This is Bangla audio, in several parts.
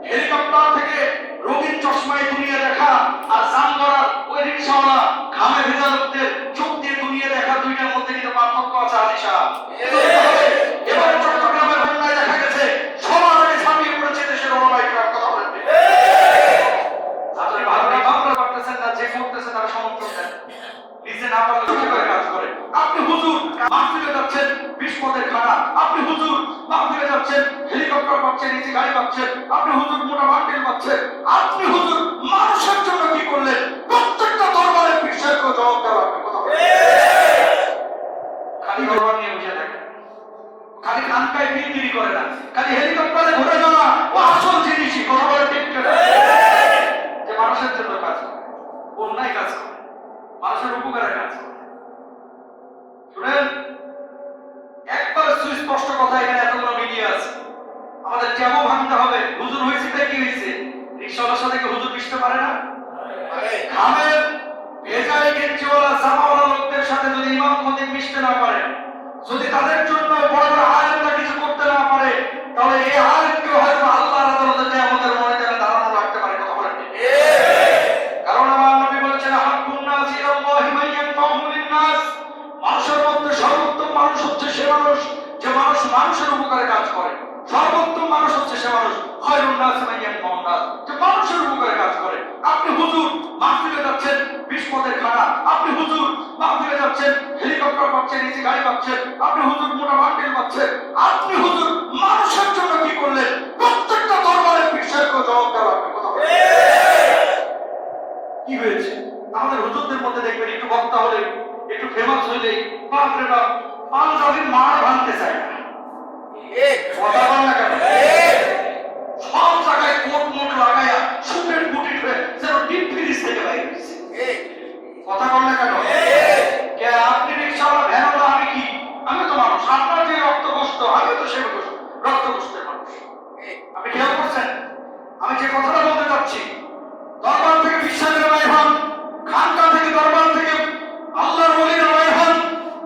হেলিকপ্টার থেকে রঙিন চশমায় দুনিয়া দেখা আর জামগড়ার ওই রিক্সাওয়ালা ঘামে ভেজা লোকদের চোখ দিয়ে দুনিয়া দেখা, দুইটার মধ্যে কিন্তু পার্থক্য আছে। আদিশা এবার চট্টগ্রামের বন্যায় দেখা গেছে সবার আগে ছাপিয়ে পড়েছে দেশের ওলামাইকরাম। কথা বলেন আপনারা ভালো ইমামরা করতেছেন না, যে করতেছে তারা সমর্থন দেন, নিজে না পারলে লোকে করে কাজ করে। আপনি হুজুর মাহফিলে যাচ্ছেন 20 পদের খানা, আপনি হুজুর মাহফিলে যাচ্ছেন হেলিকপ্টার পাচ্ছেন, নিচে গাড়ি পাচ্ছেন, আপনি হুজুর মোটা বান্ডিল পাচ্ছেন, আপনি হুজুর মানুষের জন্য কি করলেন? প্রত্যেকটা দরবারে বিশ্বের জবাব দেওয়া লাগবে। কথা বলেন খালি দরবার নিয়ে বসে থাকেন, খালি খানকায় বিক্রি করে না, খালি হেলিকপ্টারে ঘুরে যাওয়া ও আসল জিনিসই। কথা বলে ঠিক করে যে মানুষের জন্য কাজ করে, অন্যায় কাজ করে, মানুষের উপকারে কাজ করে। শুনেন, একবার সুস্পষ্ট কথা, এখানে এতগুলো মিডিয়া আছে, আমাদের ট্যাবও ভাঙতে হবে। হুজুর হয়েছে তাই কি হয়েছে? রিক্সাওয়ালার সাথে কি হুজুর মিশতে পারে না? ঘামের ভেজায় গেঞ্জিওয়ালা জামাওয়ালা লোকদের সাথে যদি ইমাম খতিব মিশতে না পারে, যদি তাদের জন্য বড় বড় আলেমরা কিছু করতে না পারে, তাহলে এই আলেমকে হয়তো আল্লাহর আদালতে আমাদের ময়দানে দাঁড়ানো লাগতে পারে। কথা বলেন কারণ আমার নবী বলেছেন, হাক্কুন নাসি ইলাল্লাহি মান ইয়ানফাউহু লিন-নাস, মানুষের মধ্যে সর্বোত্তম মানুষ হচ্ছে সে মানুষ যে মানুষ মানুষের উপকারে কাজ করে। সর্বোত্তম মানুষ হচ্ছে সে মানুষ খায়রুন নাসি মান ইয়ানফাউন নাস, যে মানুষের উপকারে কাজ করে। আপনি হুজুর মাহফিলে যাচ্ছেন 20 পদের খানা, আপনি হুজুর মাহফিলে যাচ্ছেন হেলিকপ্টার পাচ্ছেন, নিচে গাড়ি পাচ্ছেন, আপনি হুজুর মোটা বান্ডিল পাচ্ছেন, আপনি হুজুর মানুষের জন্য কি করলেন? প্রত্যেকটা দরবারে বিশ্বের জবাব দেওয়া লাগবে। কথা বলেন কি হয়েছে? আমাদের হুজুরদের মধ্যে দেখবেন একটু বক্তা হলে, একটু ফেমাস হইলে, বাপরে বাপ, পাঞ্জাবির মার ভাঙতে চায় না। কথা বল না কেন? সব জায়গায় কোট মোট লাগাইয়া সুটের বুটিট হয়ে যেন ডিপ ফ্রিজ থেকে বাইরে হয়েছে। কথা বল না কেন? কে আপনি রিক্সাওয়ালা, ভ্যানওয়ালা, আমি কি? আমি তো মানুষ। আপনার যে রক্তগ্রস্ত, আমি তো সে রক্তগ্রস্তের মানুষ। আপনি খেয়াল করছেন আমি যে কথাটা বলতে চাচ্ছি? দরবার থেকে বিশ্বাসের রায় হন, খানকা থেকে দরবার থেকে আল্লাহর ওলির রায় হন।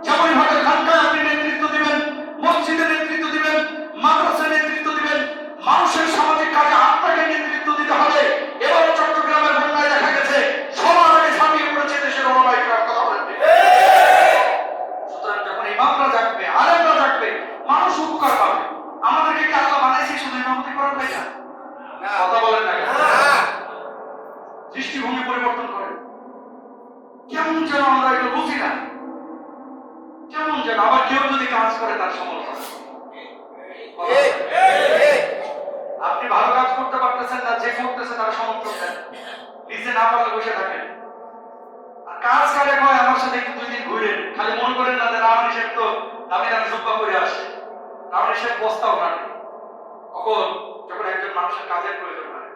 যেমন ভাবে খানকায় আপনি নেতৃত্ব দিবেন, মসজিদে নেতৃত্ব দিবেন, মাদ্রাসায় নেতৃত্ব দিবেন, মানুষের সামাজিক কাজে আপনাকে নেতৃত্ব দিতে হবে। এবার চট্টগ্রামের বন্যায় দেখা গেছে সবার আগে ছাপিয়ে পড়েছে দেশের ওলামাইকরাম। কথা বলেন সুতরাং যখন ইমামরা জাগবে, আলেমরা জাগবে, মানুষ উপকার পাবে। আমাদেরকে কি আল্লাহ বানাইছে শুধু ইমামতি করার তাই না? কথা বলেন না কেন? দৃষ্টিভঙ্গি পরিবর্তন করে। কেমন যেন আমরা এটা বুঝি না, কেমন যেন আবার কেউ যদি কাজ করে তার সমালোচনা। আপনি ভালো কাজ করতে পারতেছেন না, যে করতেছে তার সমর্থন দেন, নিজে না পারলে বসে থাকেন। আর কাজ কারে কয় আমার সাথে একটু 2 দিন ঘুরেন, খালি মনে করেন না যে রাওয়ানি সাহেব তো দামি দামি জুব্বা করে আসে, রাওয়ানি সাহেব বস্তাও না। কখন যখন একজন মানুষের কাজের প্রয়োজন হয়,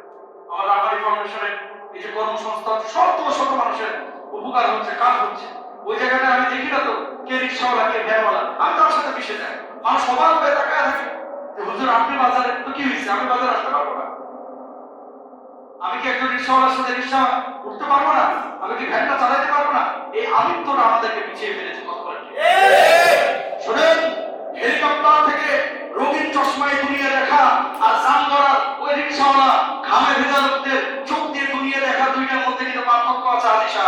আমার রাওয়ানি ফাউন্ডেশনের এই যে কর্মসংস্থান শত শত মানুষের উপকার হচ্ছে, কাজ হচ্ছে, ওই জায়গাটা আমি দেখি না তো কে রিক্সাওয়ালা কে ভ্যানওয়ালা, আমি তার সাথে মিশে যাই। মানুষ সবার হয়ে তাকায় থাকে যে হুজুর আপনি বাজারে তো কি হয়েছে, আমি বাজারে আসতে পারবো না? আমি কি একজন রিক্সাওয়ালার সাথে রিক্সা উঠতে পারবো না? আমি কি ভ্যানটা চালাতে পারবো না? এই আমিত্বটা আমাদেরকে পিছিয়ে ফেলেছে। কথা বলেন শুনেন, হেলিকপ্টার থেকে রঙিন চশমায় দুনিয়া দেখা আর জামগড়ার ওই রিক্সাওয়ালা ঘামে ভেজা লোকদের চোখ দিয়ে দুনিয়া দেখা, দুইটার মধ্যে কিন্তু পার্থক্য আছে। আদিশা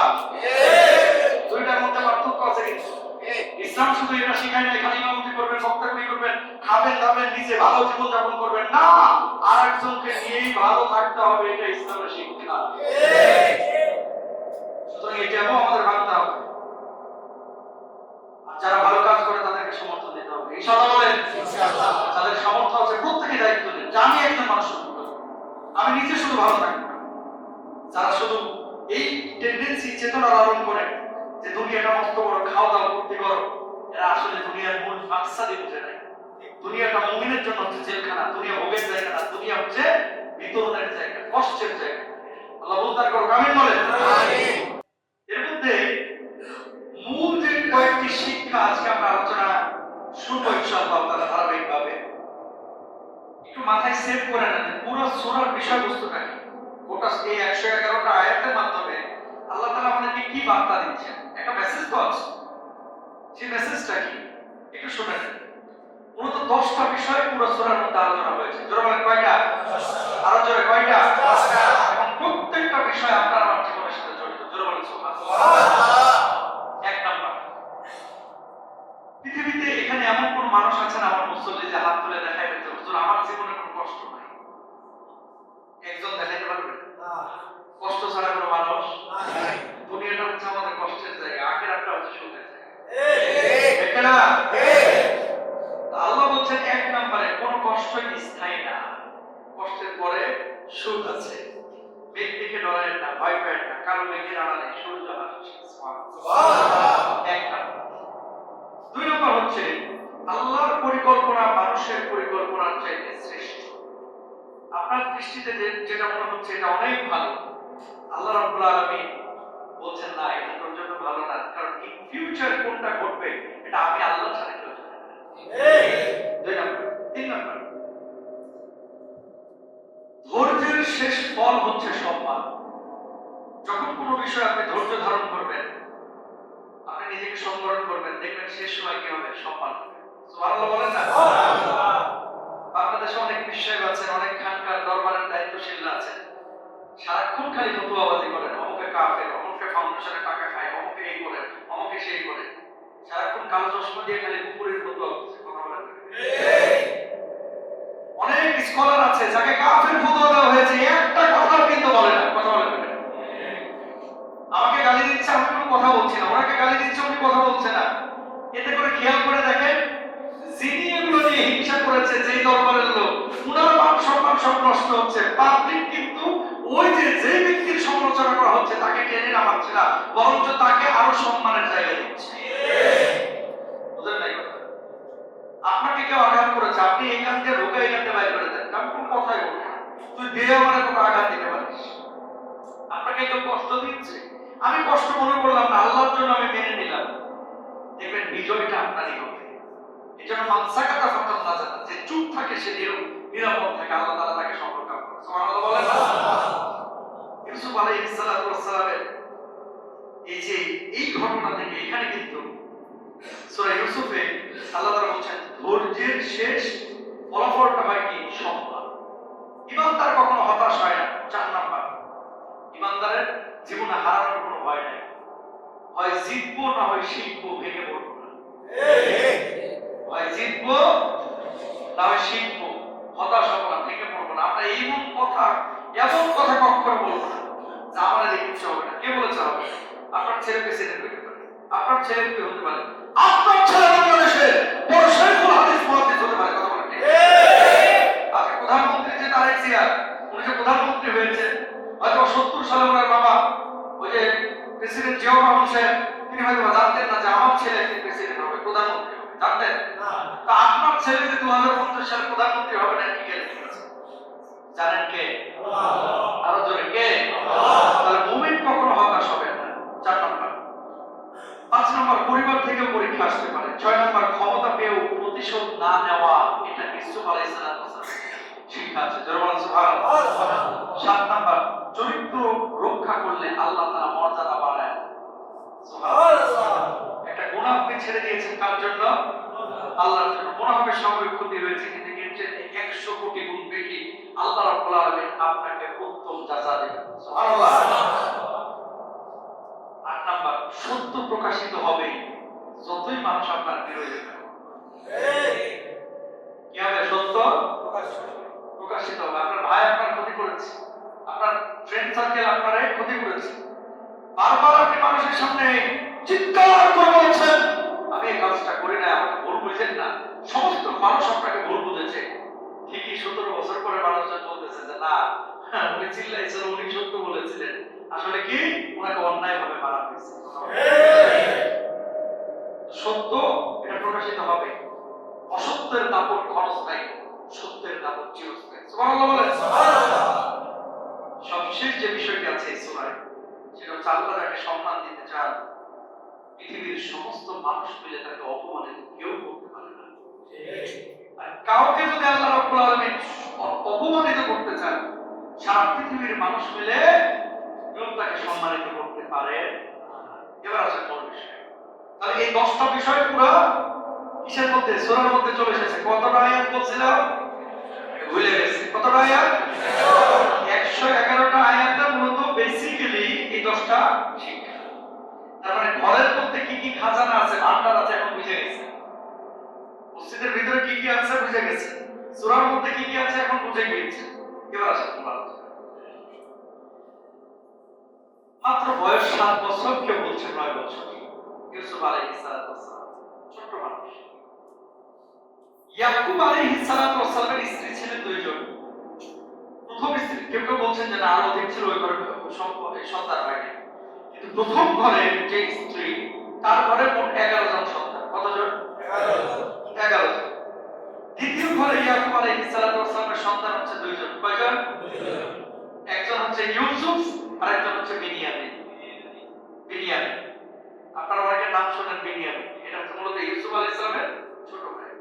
দুইটার মধ্যে পার্থক্য আছে কিন্তু ইসলাম শুধু এটা শিখায় না এখানে ইমামতি করবেন, বক্তব্য করবেন, খাবেন দাবেন, নিজে ভালো জীবন যাপন করবেন না, আর একজনকে নিয়েই ভালো থাকতে হবে, এটা ইসলামের শিক্ষা। সুতরাং এটাও আমাদের ভাবতে হবে। যারা ভালো কাজ করে তাদেরকে সমর্থন দিতে হবে। ইনশাআল্লাহ বলেন ইনশাআল্লাহ। তাদের সামর্থ্য আছে, প্রত্যেকে দায়িত্ব নেন যে আমি একজন মানুষের উপকার, আমি নিজে শুধু ভালো থাকবো না। যারা শুধু এই টেন্ডেন্সি চেতনা লালন করে যে দুনিয়াটা মস্ত বড়, খাওয়া দাওয়া করতে করো, এরা আসলে দুনিয়ার মূল মাকসাদই বুঝে নাই। দুনিয়াটা মুমিনের জন্য হচ্ছে জেলখানা, দুনিয়া ভোগের জায়গা না, দুনিয়া হচ্ছে বিতরণের জায়গা, কষ্টের জায়গা। আল্লাহ বলতে করো, আমিন বলেন আমিন। এর মধ্যে মূল যে কয়েকটি শিক্ষা আজকে আমরা আলোচনা শুনবো ইনশাআল্লাহ তাআলা ধারাবাহিকভাবে, একটু মাথায় সেভ করে নেন পুরো সূরার বিষয়বস্তুটা কি। গোটা এই 111টা আয়াতের মাধ্যমে আল্লাহ তাআলা আমাদেরকে কি বার্তা দিচ্ছেন, একটা মেসেজ তো আছে। সেই মেসেজটা কি একটু শুনে নেন। মূলত 10টা বিষয় পুরো সূরার মধ্যে আলোচনা হয়েছে। জোরে বলেন কয়টা? আরো জোরে কয়টা? এবং প্রত্যেকটা বিষয় আপনার আমার জীবনের সাথে জড়িত। জোরে বলেন সুবহানাল্লাহ। এক নাম্বার, পৃথিবীতে এখানে এমন কোন মানুষ আছেন আমার মুসল্লি যে হাত তুলে দেখায় দিতে হুজুর আমার জীবনে কোনো কষ্ট নাই? একজন দেখাইতে পারবে? কষ্ট ছাড়া কোনো মানুষ নাই। দুনিয়াটা হচ্ছে আমাদের কষ্টের জায়গা, আখিরাতটা হচ্ছে সুখের জায়গা। ঠিক না? আল্লাহ বলছেন এক নম্বরে কোন কষ্টই স্থায়ী না, কষ্টের পরে সুখ আছে। ব্যক্তিকে ডরেন না, ভয় পায় না, কারো মেঘের আড়ালে সূর্য হাসছে। সুবহানাল্লাহ। এক নম্বর। দুই নম্বর হচ্ছে আল্লাহর পরিকল্পনা মানুষের পরিকল্পনার চাইতে শ্রেষ্ঠ। আপনার দৃষ্টিতে যেটা মনে হচ্ছে এটা অনেক ভালো, আল্লাহ রাব্বুল আলামিন বলছেন না এটা তোর জন্য ভালো না, কারণ ইন ফিউচার কোনটা ঘটবে এটা আমি আল্লাহ ছাড়া কেউ জানে না। দুই নম্বর। তিন নম্বর, ধৈর্যের শেষ ফল হচ্ছে সম্মান। যখন কোনো বিষয় আপনি ধৈর্য ধারণ করবেন, আপনি নিজেকে সংবরণ করবেন, দেখবেন শেষ সময় কি হবে? সম্মান হবে। সুবহানাল্লাহ বলেন না? বাংলাদেশে অনেক বিষয় আছে, অনেক খানকার দরবারের দায়িত্বশীলরা আছে, সারাক্ষণ খালি ফতোয়াবাজি করেন, অমুকে কাফের, অমুকে ফাউন্ডেশনে টাকা খায়, অমুকে এই করে, অমুকে সেই করে, সারাক্ষণ কালো চশমা দিয়ে খালি কুকুরের ফতোয়া বলছে। কথা বলেন অনেক স্কলার আছে যাকে কাফের ফতোয়া দেওয়া হয়েছে, একটা কথা কিন্তু বলে না। কথা বলেন আমাকে গালি দিচ্ছে, আমি কোনো কথা বলছি না, ওনাকে গালি দিচ্ছে, উনি কথা বলছে না। এতে করে খেয়াল করে দেখেন যিনি এগুলো নিয়ে হিংসা করেছে, যেই দরবারের লোক, উনার মান সম্মান সব নষ্ট হচ্ছে। পাবলিক কিন্তু ওই যে ব্যক্তির সমালোচনা করা হচ্ছে তাকে টেনে নামাচ্ছে না, বরঞ্চ তাকে আরো সম্মানের জায়গা দিচ্ছে। বুঝলেন নাই কথা? আপনাকে কেউ আঘাত করেছে, আপনি এখান থেকে ঢোকা এখান থেকে বাইরে করে দেন, আমি কোনো কথাই বলবো না, তুই দিয়ে আমার কোনো আঘাত দিতে পারিস। আপনাকে কেউ কষ্ট দিচ্ছে, আমি কষ্ট মনে করলাম না, আল্লাহর জন্য আমি মেনে নিলাম, দেখবেন বিজয়টা আপনারই হবে। এজন্য মানসাকাতা ফাকাত নাজাত, যে চুপ থাকে সে নিরাপদ থাকে, আল্লাহ তাআলা তাকে সফল করে। সুবহানাল্লাহ বলেন না? ইউসুফ আলাইহিস সালাতু ওয়াস সালামের এই ঘটনা থেকে এখানে কিন্তু সূরা ইউসুফে আল্লাহ তাআলা বলেন ধৈর্যের শেষ ফলাফলটা হয় কি? সম্মান। ইমানদার কখনো হতাশ হয় না। 4 নাম্বার, ইমানদারের জীবনে হারানোর কোনো ভয় নাই, হয় জিতবো না হয় শিখবো, ভেঙে পড়বো না। হয় জিতবো না হয় শিখবো, হতাশ হবো না, ভেঙে পড়বো না। আমরা এমন কথা কখনো বলবো না যে আমার এই কিছু হবে না। কে বলেছে হবে? আপনার ছেলে প্রেসিডেন্ট হতে পারে, আপনার ছেলে কি হতে পারে, আপনার ছেলে বাংলাদেশের বড় শাইখুল হাদিস মুহাদ্দিস হতে পারে। কথা বলেন ঠিক? আজকে প্রধানমন্ত্রী যে তারেক জিয়া, উনি যে প্রধানমন্ত্রী হয়েছেন, হয়তো 70 সালে ওনার বাবা ওই যে প্রেসিডেন্ট জিয়াউর রহমান সাহেব, তিনি হয়তো জানতেন না যে আমার ছেলে একদিন প্রেসিডেন্ট হবে, প্রধানমন্ত্রী হবে, জানতেন না? তা আপনার ছেলে যে 2050 সালে প্রধানমন্ত্রী হবে না কি গ্যারান্টি আছে? জানেন কে? আল্লাহ। আরো জোরে কে? আল্লাহ। তাহলে মুমিন কখনো হতাশ হবে না। 4 নাম্বার। 5 নাম্বার, পরিবার থেকে পরীক্ষা আসতে পারে। 6 নাম্বার, ক্ষমতা পেয়েও প্রতিশোধ না নেওয়া, এটা ইউসুফ আলাইহিস সালাম শিক্ষা আছে। জোরে বলেন সুবহানাল্লাহ। 7 নাম্বার, চরিত্র রক্ষা করলে আল্লাহ তাআলা মর্যাদা বাড়ায়। সুবহানাল্লাহ। একটা গুনাহ আপনি ছেড়ে দিয়েছেন কার জন্য? আল্লাহর জন্য। মনে হবে সাময়িক ক্ষতি হয়েছে, কিন্তু এর চেয়ে 100 কোটি গুণ বেশি আল্লাহ রাব্বুল আলামিন আপনাকে উত্তম জাযা দেবেন। সুবহানাল্লাহ। 8 নাম্বার, সত্য প্রকাশিত হবে যতই মানুষ আপনার বিরোধী হোক। কি হবে? সত্য প্রকাশিত হবে। আপনার ভাই আপনার ক্ষতি করেছে, আপনার ফ্রেন্ড সার্কেল আপনার ক্ষতি করেছে, বারবার আপনি মানুষের সামনে চিৎকার করে বলছেন আমি এই কাজটা করি না, আমাকে ভুল বুঝেন না। সমস্ত মানুষ আপনাকে ভুল বুঝেছে, ঠিকই 17 বছর পরে মানুষজন বলতেছে যে না, উনি চিল্লাইছেন, উনি সত্য বলেছিলেন, আসলে কি ওনাকে অন্যায়ভাবে মারা হয়েছে। সত্য এটা প্রকাশিত হবে। অসত্যের দাপট ক্ষণস্থায়ী, সত্যের দাপট চিরস্থায়ী। সুবহানাল্লাহ বলেন। সবশেষ যে বিষয়টি আছে এই সূরায়, সেটা হচ্ছে আল্লাহ তাকে সম্মান দিতে চান, পৃথিবীর সমস্ত মানুষ মিলে তাকে অপমানিত কেউ করতে পারে না। আর কাউকে যদি আল্লাহ রাব্বুল আলামিন অপমানিত করতে চান, সারা পৃথিবীর মানুষ মিলে কেউ তাকে সম্মানিত করতে পারে। এবার আসে মূল বিষয়। তাহলে এই 10টা বিষয় পুরো কিসের মধ্যে? সূরার মধ্যে চলে এসেছে। কতটা আয়াত বলছিলাম ভুলে গেছি। কতটা আয়াত? 111টা আয়াতটা মূলত বেসিক্যালি এই 10টা শিক্ষা। তার মানে ঘরের মধ্যে কি কি খাজানা আছে, ভান্ডার আছে এখন বুঝে গেছে। মসজিদের ভিতরে কি কি আছে বুঝে গেছে। সূরার মধ্যে কি কি আছে এখন বুঝে গিয়েছে। এবার আসুন মাত্র বয়স 7 বছর, কেউ বলছে 9 বছর। ইউসুফ আলাইহিস সালাম ছোট মানুষ। ইয়াকুব আলাইহিস সালামের স্ত্রী ছিলেন 2 জন। প্রথম স্ত্রী, কেউ কেউ বলছেন যে না আরো অধিক ছিল, ওই ঘরে সন্তান হয়নি। কিন্তু প্রথম ঘরে যে স্ত্রী, তার ঘরে মোট 11 জন সন্তান। কতজন? 11 জন। দ্বিতীয় ঘরে ইয়াকুব আলাইহিস সালামের সন্তান হচ্ছে 2 জন। কয়জন? 2 জন। একজন হচ্ছে ইউসুফ আর একজন হচ্ছে বিনিয়ামিন। বিনিয়ামিন, আপনারা অনেকের নাম শুনেন বিনিয়ামিন। এটা হচ্ছে মূলত ইউসুফ আলাইহিস সালামের ছোট ভাই।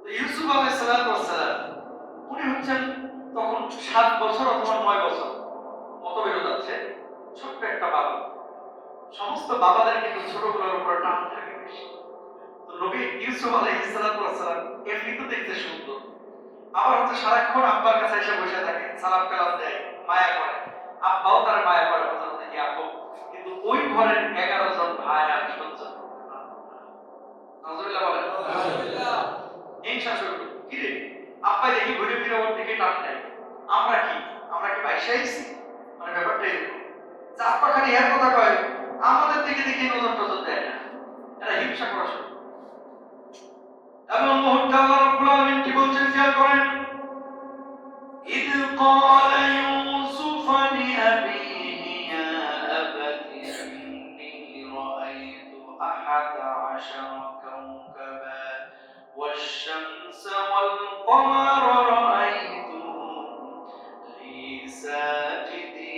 তো ইউসুফ আলাইহিস সালাম উনি হচ্ছেন তখন 7 বছর অথবা 9 বছর, মতবিরোধ আছে। ছোট্ট একটা বাবা। সমস্ত বাবাদের কিন্তু ছোটগুলোর উপর টান থাকে বেশি। তো নবী ইউসুফ আলাইহিস সালাম এমনি তো দেখতে সুন্দর, আবার হচ্ছে সারাক্ষণ আব্বার কাছে এসে বসে থাকে, সালাম কালাম দেয়, মায়া করে। আব্বাও তার মায়া করে হযরত ইয়াকুব। কিন্তু ওই ঘরের 11 জন ভাই আর সহ্য করতে পারে না। নাউজুবিল্লাহ বলেন। নাউজুবিল্লাহ। এই শাশুড়ি কি রে, আব্বা দেখি ঘুরে ফিরে ওর দিকে টান দেয়। আমরা কি বাইশে আইছি? মানে ব্যাপারটা এরকম যে আব্বা খালি এর কথা কয়, আমাদের দিকে দেখে নজর টজর দেয় না। এরা হিংসা করা শুরু। এমন মুহূর্তে আল্লাহ রাব্বুল আলামিন কি বলছেন খেয়াল করেন। إذ قال يوسف لأبيه يا أبت إني رأيت 11 كوكبا والشمس والقمر رأيتهم لي ساجدين।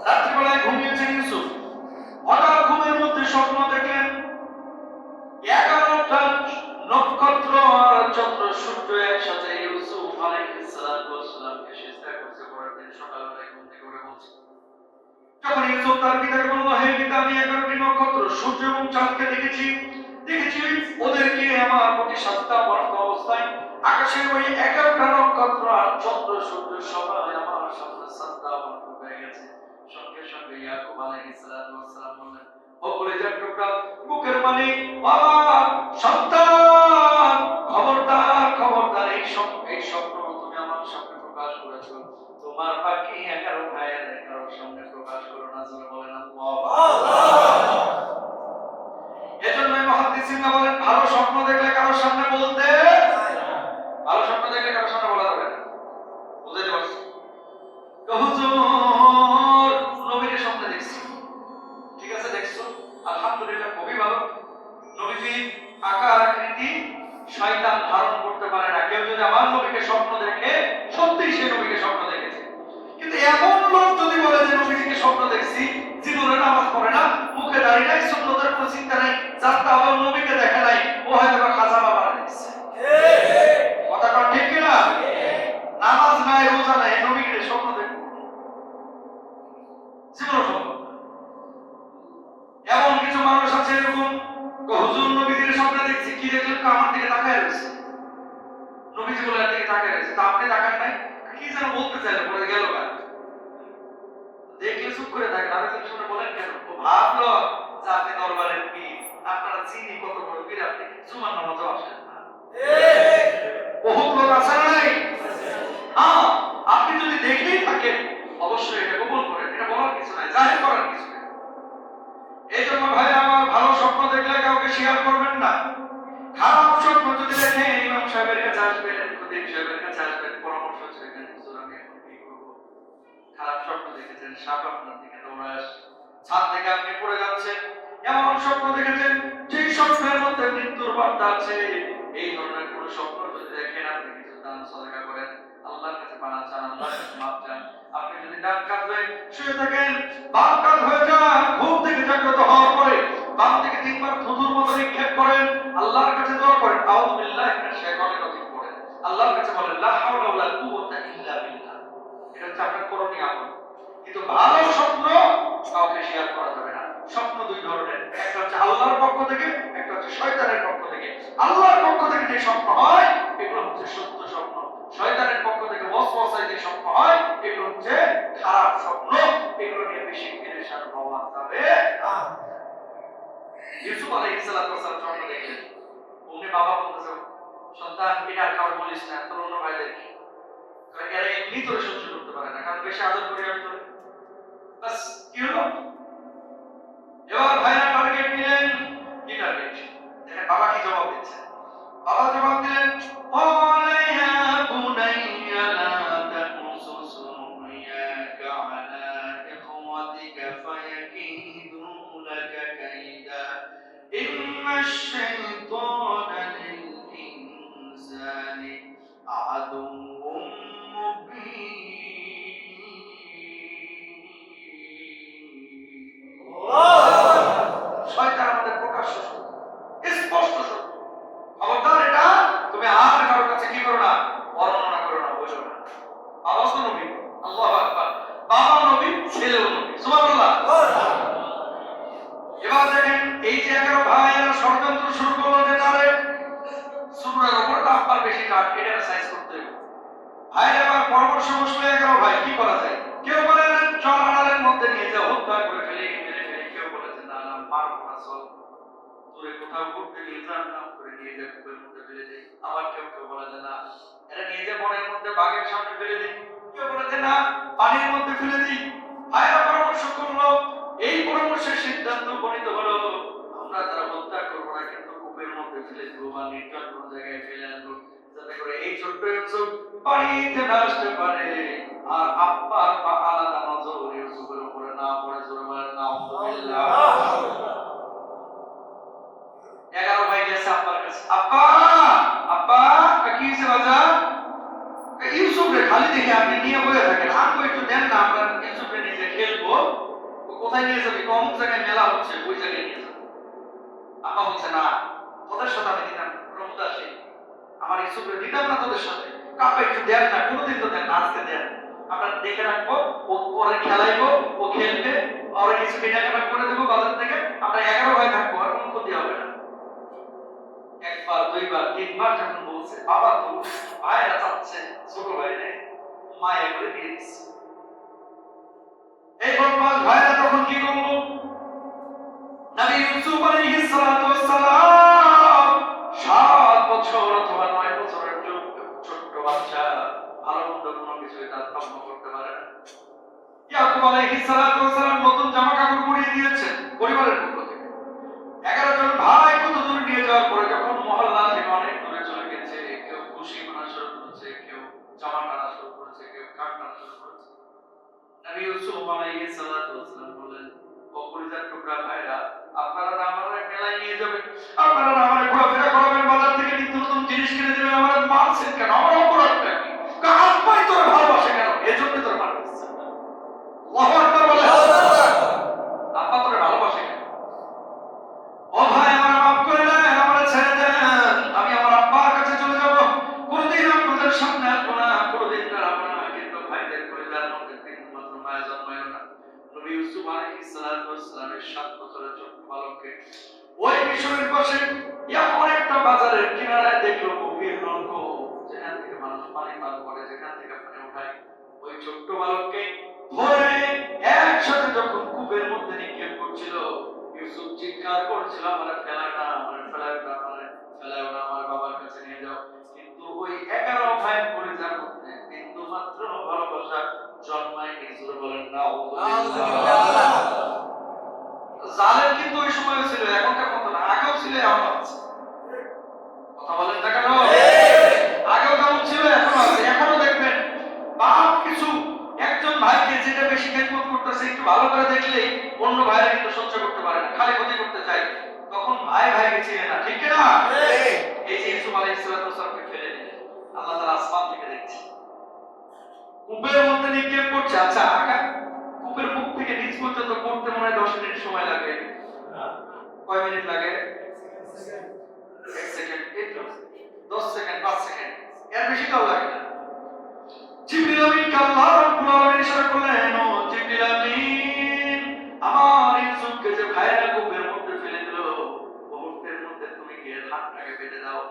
রাত্রিবেলায় ঘুমিয়েছেন ইউসুফ। হঠাৎ ঘুমের মধ্যে স্বপ্ন দেখলেন 11টা নক্ষত্র আর চন্দ্র সূর্য একসাথে ইউসুফ আলাইহিস সালামকে সিজদা করতে। পরের দিন সকালবেলায় ঘুম থেকে উঠে বলছে, যখন ইউসুফ তার পিতাকে বলল, হে পিতা, আমি 11টি নক্ষত্র, সূর্য এবং চাঁদকে দেখেছি ওদেরকে আমার প্রতি সাজদা করার অবস্থায় আকাশের ওই 11টা নক্ষত্র আর চন্দ্র সূর্য সবাই আমার সামনে সাজদা হয়ে গেছে। সঙ্গে সঙ্গে ইয়াকুব আলাইহিস সালাম বললেন, ও কলিজার টুকরা, বুকের মালিক, বাবা, সন্তান, খবরদার এই স্বপ্ন তুমি আমার সামনে প্রকাশ করেছো। তোমার বাকি 11 ভাইয়ের কারোর সামনে প্রকাশ করো না। জোরে বলেন আল্লাহ। এজন্যই মুহাদ্দিসিনরা বলেন, ভালো স্বপ্ন দেখলে কারোর সামনে বলতে, ভালো স্বপ্ন দেখলে কারোর সামনে বলা যাবে না। বুঝতে পারছি? তো হুজুর নবীর স্বপ্ন দেখছি। ঠিক আছে, দেখছো, আলহামদুলিল্লাহ, খুবই ভালো। নবীজি আকার আকৃতি শয়তান ধারণ করতে পারে না। কেউ যদি আমার নবীকে স্বপ্ন দেখে, সত্যিই সে নবীকে স্বপ্ন দেখেছে। কিন্তু এমন লোক যদি বলে যে নবীজিকে স্বপ্ন দেখছি, জীবনে নামাজ পড়ে না, মুখে দাড়ি নাই, সুন্নতের কোনো চিন্তা নাই, যাত্রা আবার নবীকে দেখে নাই, ও হয়তো বা খাজা বাবারা দেখছে। কথাটা ঠিক কিনা? নামাজ নাই, রোজা নাই, নবীকে স্বপ্ন দেখবো জীবন সম্ভব। এমন কিছু মানুষ আছে এরকম, হুজুর নবীজির স্বপ্নে দেখছি। কি দেখলেন? আমার দিকে তাকায় রয়েছে, নবীজি বলে দিকে তাকায় রয়েছে। তা আপনি তাকান নাই, কি যেন বলতে চাইলেন, বলে গেল না, দেখলে চুপ করে থাকেন। আর একজন শুনে বলেন কেন? ও ভাবলো যে আপনি দরবারের পীর, আপনারা চিনি কত বড় পীর, আপনি জুমার নামাজও আসেন না। বহুত লোক আছে না নাই? হ্যাঁ, আপনি যদি দেখেই থাকেন অবশ্যই এটা গোপন করেন, এটা বলার কিছু নাই, জাহির করার কিছু নাই। এই জন্য ভাই আমার, ভালো স্বপ্ন দেখলে কাউকে শেয়ার করবেন না। খারাপ স্বপ্ন যদি দেখেন, ইমাম সাহেবের কাছে আসবেন, খতিব সাহেবের কাছে আসবেন, পরামর্শ চাইবেন, হুজুর আমি এখন কি করব? খারাপ স্বপ্ন দেখেছেন, সাপ আপনার দিকে দৌড়ায় আসছে, ছাদ থেকে আপনি পড়ে যাচ্ছেন, এমন স্বপ্ন দেখেছেন যেই স্বপ্নের মধ্যে মৃত্যুর বার্তা আছে, এই ধরনের কোন স্বপ্ন যদি দেখেন, আপনি কিছু দান সদকা করেন, আল্লাহর কাছে পানা চান, আল্লাহর কাছে মাপ চান। আপনি যদি ডান কাত হয়ে শুয়ে থাকেন, বাম কাত হয়ে যান, ঘুম থেকে জাগ্রত হওয়ার পরে বাম থেকে 3 বার থুতুর মতো নিক্ষেপ করেন, আল্লাহর কাছে দোয়া করেন, আউযু বিল্লাহি মিনাশ শাইতানির রাজিম পড়েন, আল্লাহর কাছে বলেন লা হাওলা ওয়ালা কুওয়াতা ইল্লা বিল্লাহ। এটা হচ্ছে আপনার করণীয় আমল। কিন্তু ভালো স্বপ্ন কাউকে বাবা বলতেছে, সন্তান এটা আর কাউকে বলিস না, তোর অন্য ভাইদেরকে, এরা এমনি তোরে সহ্য করতে পারে না, কারণ বেশি আদর করি আমি তোরে। বাস কি হলো, এবার ভাইরা টার্গেট নিলেন। কি টার্গেট দেখেন বাবা কি জবাব দিচ্ছে। বাবা জবাব দিলেন, قال يا بني لا تقصص رؤياك على إخوتك فيكيدوا لك كيدا إن الشيطان للإنسان عدو শয়তান আমাদের প্রকাশ্য শত্রু, স্পষ্ট শত্রু। খবরদার এটা তুমি আর কারোর কাছে কি করো না, বর্ণনা করো না, বলো না। বাবা তো নবী, আল্লাহু আকবার, বাবা নবী, ছেলেও নবী, সুবহানাল্লাহ। এবার দেখেন এই যে 11 ভাইয়েরা ষড়যন্ত্র শুরু করলো যে তারে সুরের উপর আব্বার বেশি কাট, এটা সাইজ করতে হবে। ভাইরা এবার পরামর্শ বসলো 11 ভাই কি করা যায়। কেউ বলেন চল আড়ালের মধ্যে নিয়ে যাও, হত্যা করে ফেলে মেরে ফেলে। কেউ বলেছে না না মারবো না, চল দূরে কোথাও ঘুরতে নিয়ে যান, নাম করে নিয়ে যায় কূপের মধ্যে ফেলে দেয়। আবার কেউ কেউ বলেছে না এটা নিয়ে যায় বনের মধ্যে বাঘের সামনে ফেলে দিই। কেউ বলেছে না পানির মধ্যে ফেলে দিই। ভাইরা পরামর্শ করলো, এই পরামর্শের সিদ্ধান্ত উপনীত হলো আমরা তারা হত্যা করবো না, কিন্তু কূপের মধ্যে ফেলে দেবো বা নির্জন কোনো জায়গায় ফেলে আনবো, যাতে করে এই ছোট্ট ইউসুফ পানিতে না আসতে পারে আর আব্বার বা আলাদা নজর ইউসুফের উপরে না পড়ে। জোরে বলেন নাউযুবিল্লাহ। 11 ভাই গেছে আব্বার কাছে, আব্বা আব্বা কি হয়েছে বাজার, ইউসুফরে খালি দেখে আপনি নিয়ে বসে থাকেন, আমাকে একটু দেন না, আমরা ইউসুফরে নিয়ে খেলবো। কোথায় নিয়ে যাবে, অমুক জায়গায় মেলা হচ্ছে, ওই জায়গায় নিয়ে যাবে। আব্বা বলছে না তোদের সাথে আমি দিতাম রমদাসী, আমার ইউসুফরে দিতাম না তোদের সাথে, কাপা একটু দেন না, কোনোদিন তো দেন না, আজকে দেন, আমরা দেখে রাখবো, ও পরে খেলাইবো, ও খেলবে, ওরা কিছু কেনাকাটা করে দেবো বাজার থেকে, আমরা 11 ভাই থাকবো, আর কোনো ক্ষতি হবে না। একবার দুইবার তিনবার যখন বলছে, বাবা তো ভাইরা চাচ্ছে ছোট ভাই নেই, মায়ে করে দিয়ে দিচ্ছে। এই বদমাশ ভাইরা তখন কি করলো, নবী ইউসুফ আলাইহিস সালাতু ওয়াস সালাম 7 বছর অথবা 9 বছরের ছোট্ট বাচ্চা, ভালো মন্দ কোনো কিছুই তার কর্ম করতে পারে না। ইয়াকুব আলাইহিস সালাতু ওয়াস সালাম নতুন জামা কাপড় পরিয়ে দিয়েছেন পরিবারের পক্ষ থেকে। 11 জন ভাই কত দূর নিয়ে যাওয়ার পরে যখন মহল্লা থেকে অনেক দূরে চলে গেছে, কেউ খুশি মানা শুরু করেছে, কেউ জামা টানা শুরু করেছে, কেউ কাট টানা শুরু করেছে। নবী ইউসুফ আলাইহিস সালাতু ওয়াস সালাম বলেন, ও পরিজাত টুকরা ভাইরা, আপনারা না আমাদের মেলায় নিয়ে যাবেন, আপনারা না আমাদের ঘোরাফেরা করাবেন, বাজার থেকে নিত্য নতুন জিনিস কিনে দেবেন, আমাদের মারছেন কেন, আমার অপরাধটা কি, আব্বাই তোর ভালোবাসে কেন, এজন্য তোর মারতেছে। আল্লাহু আকবার বলে, আব্বা তোর ভালোবাসে কেন। ও ভাই আমার মাফ করে দেন, আমারে ছেড়ে দেন, আমি আমার আব্বার কাছে চলে যাব, কোনদিন আপনাদের সামনে আসবো না, কোনদিন দাঁড়াবো না। কিন্তু ভাইদের পরিবার মধ্যে মাত্র মায়া জন্মাইল না। নবী ইউসুফ আলাইহিস সালাতু ওয়াস সালামের 7 বছরের ছোট্ট বালককে ওই মিশরের পাশে এমন একটা বাজারের কিনারায় দেখলো গভীর নলকূপ, যেখান থেকে মানুষ পানি পান করে, যেখান থেকে পানি উঠায়। ওই ছোট্ট বালককে ধরে একসাথে যখন কূপের মধ্যে নিক্ষেপ করছিল, ইউসুফ চিৎকার করছিল, আমার ফেলায় না, আমার ফেলায় না, আমার ফেলায় না, আমার বাবার কাছে নিয়ে যাও। কিন্তু ওই 11 ভাই পরিজার মধ্যে বিন্দু মাত্র ভালোবাসা জন্মায়নি। জোরে বলেন নাউযুবিল্লাহ। জালেম কিন্তু ওই সময় ছিল, এখনকার মতো না, আগেও ছিল, এখনো আছে। কথা বলেন না কেন, আগেও যেমন ছিল এখনো আছে। এখনো দেখবেন বাপ কিছু একজন ভাইকে যেটা বেশি খেদমত করতেছে একটু ভালো করে দেখলেই অন্য ভাইরা কিন্তু সহ্য করতে পারে না, খালি ক্ষতি করতে চায়, তখন ভাই ভাইকে চিনে না, ঠিক না। এই যে ইউসুফ আলাইহিস সালামকে ফেলে দিলেন, আল্লাহ তাআলা আসমান থেকে দেখছে, কূপের মধ্যে নিক্ষেপ করছে। আচ্ছা কূপের মুখ থেকে নিচ পর্যন্ত পড়তে মনে হয় 10 মিনিট সময় লাগে, কয় মিনিট লাগে, 1 সেকেন্ড, 10 সেকেন্ড, 5 সেকেন্ড, এর বেশি তো লাগে না। জিবরিল আমিনকে আল্লাহ রাব্বুল আলামিন ইশারা করলেন, ও জিবরিল আমিন, আমার ইউসুফকে যে ভাইরা কূপের মধ্যে ফেলে দিল, মুহূর্তের মধ্যে তুমি গিয়ে হাতটাকে বেঁধে দাও,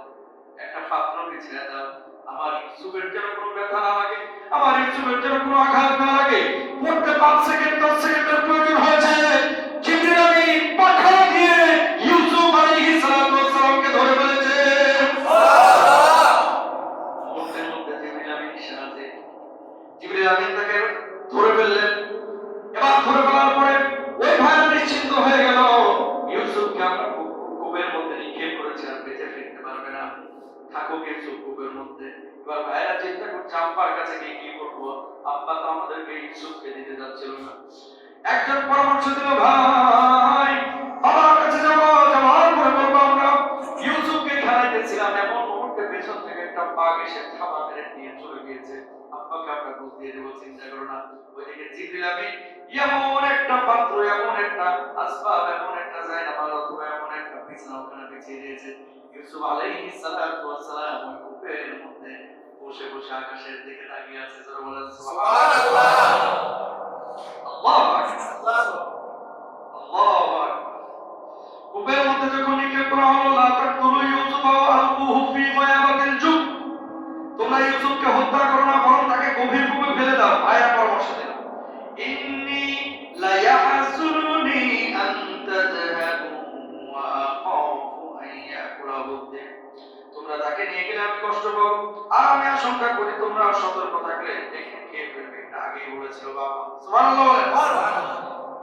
একটা পাত্র বিছিয়ে দাও, আমার ইউসুফের যেন কোনো ব্যথা না লাগে, আমার ইউসুফের যেন কোনো আঘাত না লাগে। পড়তে 5 সেকেন্ড 10 সেকেন্ডের প্রয়োজন হয়েছে, জিবরিল আমিন পাখা দিয়ে ইউসুফ আলাইহিস সালাতু ওয়াস সালামকে ধরে ফেলেছে। থাকুক ইউসুফ কূপের মধ্যে। এবার ভাইরা চিন্তা করছে আব্বার কাছে গিয়ে কি করবো, আব্বা তো আমাদেরকে ইউসুফকে দিতে যাচ্ছিল না। একজন পরামর্শ দিল, ভাই বাবার কাছে যাবো, যাওয়ার পরে বলবো আমরা ইউসুফকে খেলাইতেছিলাম, এমন মুহূর্তে পেছন থেকে একটা বাঘ এসে থাবা মেরে নিয়ে চলে গিয়েছে, আব্বাকে আমরা বুঝ দিয়ে দেবো, চিন্তা করো না। ওইদিকে জিবরিল আমিন এমন একটা পাত্র, এমন একটা আসবাব, এমন একটা জায়নামাজ অথবা এমন একটা বিছানা ওখানে বিছিয়ে দিয়েছে, ইউসুফ আলাইহিস সালাতু ওয়াস সালাম ওই কূপের মধ্যে বসে বসে আকাশের দিকে তাকিয়ে আছে। জোরে বলেন সুবহানাল্লাহ। আল্লাহু আকবার, আল্লাহু আকবার। কূপের মধ্যে যখন নিক্ষেপ করা হলো, লা তাকতুলু ইউসুফ ওয়া আলকুহু ফি গায়াবাতিল জুব, তোমরা ইউসুফকে হত্যা করো না, বরং তাকে গভীর কূপে ফেলে দাও। আয়া পরামর্শ দিল, ইন্নী লা ইয়াহসুনুনি আন তাযহাবু ওয়া আখাফু আন ইয়াকুলাহু যিব, তোমরা তাকে নিয়ে গেলে আমি কষ্ট পাবো, আর আমি আশঙ্কা করি তোমরা সতর্ক থাকলে দেখে খেয়ে ফেলবে। এটা আগেই বলেছিল বাবা। সুবহানাল্লাহ।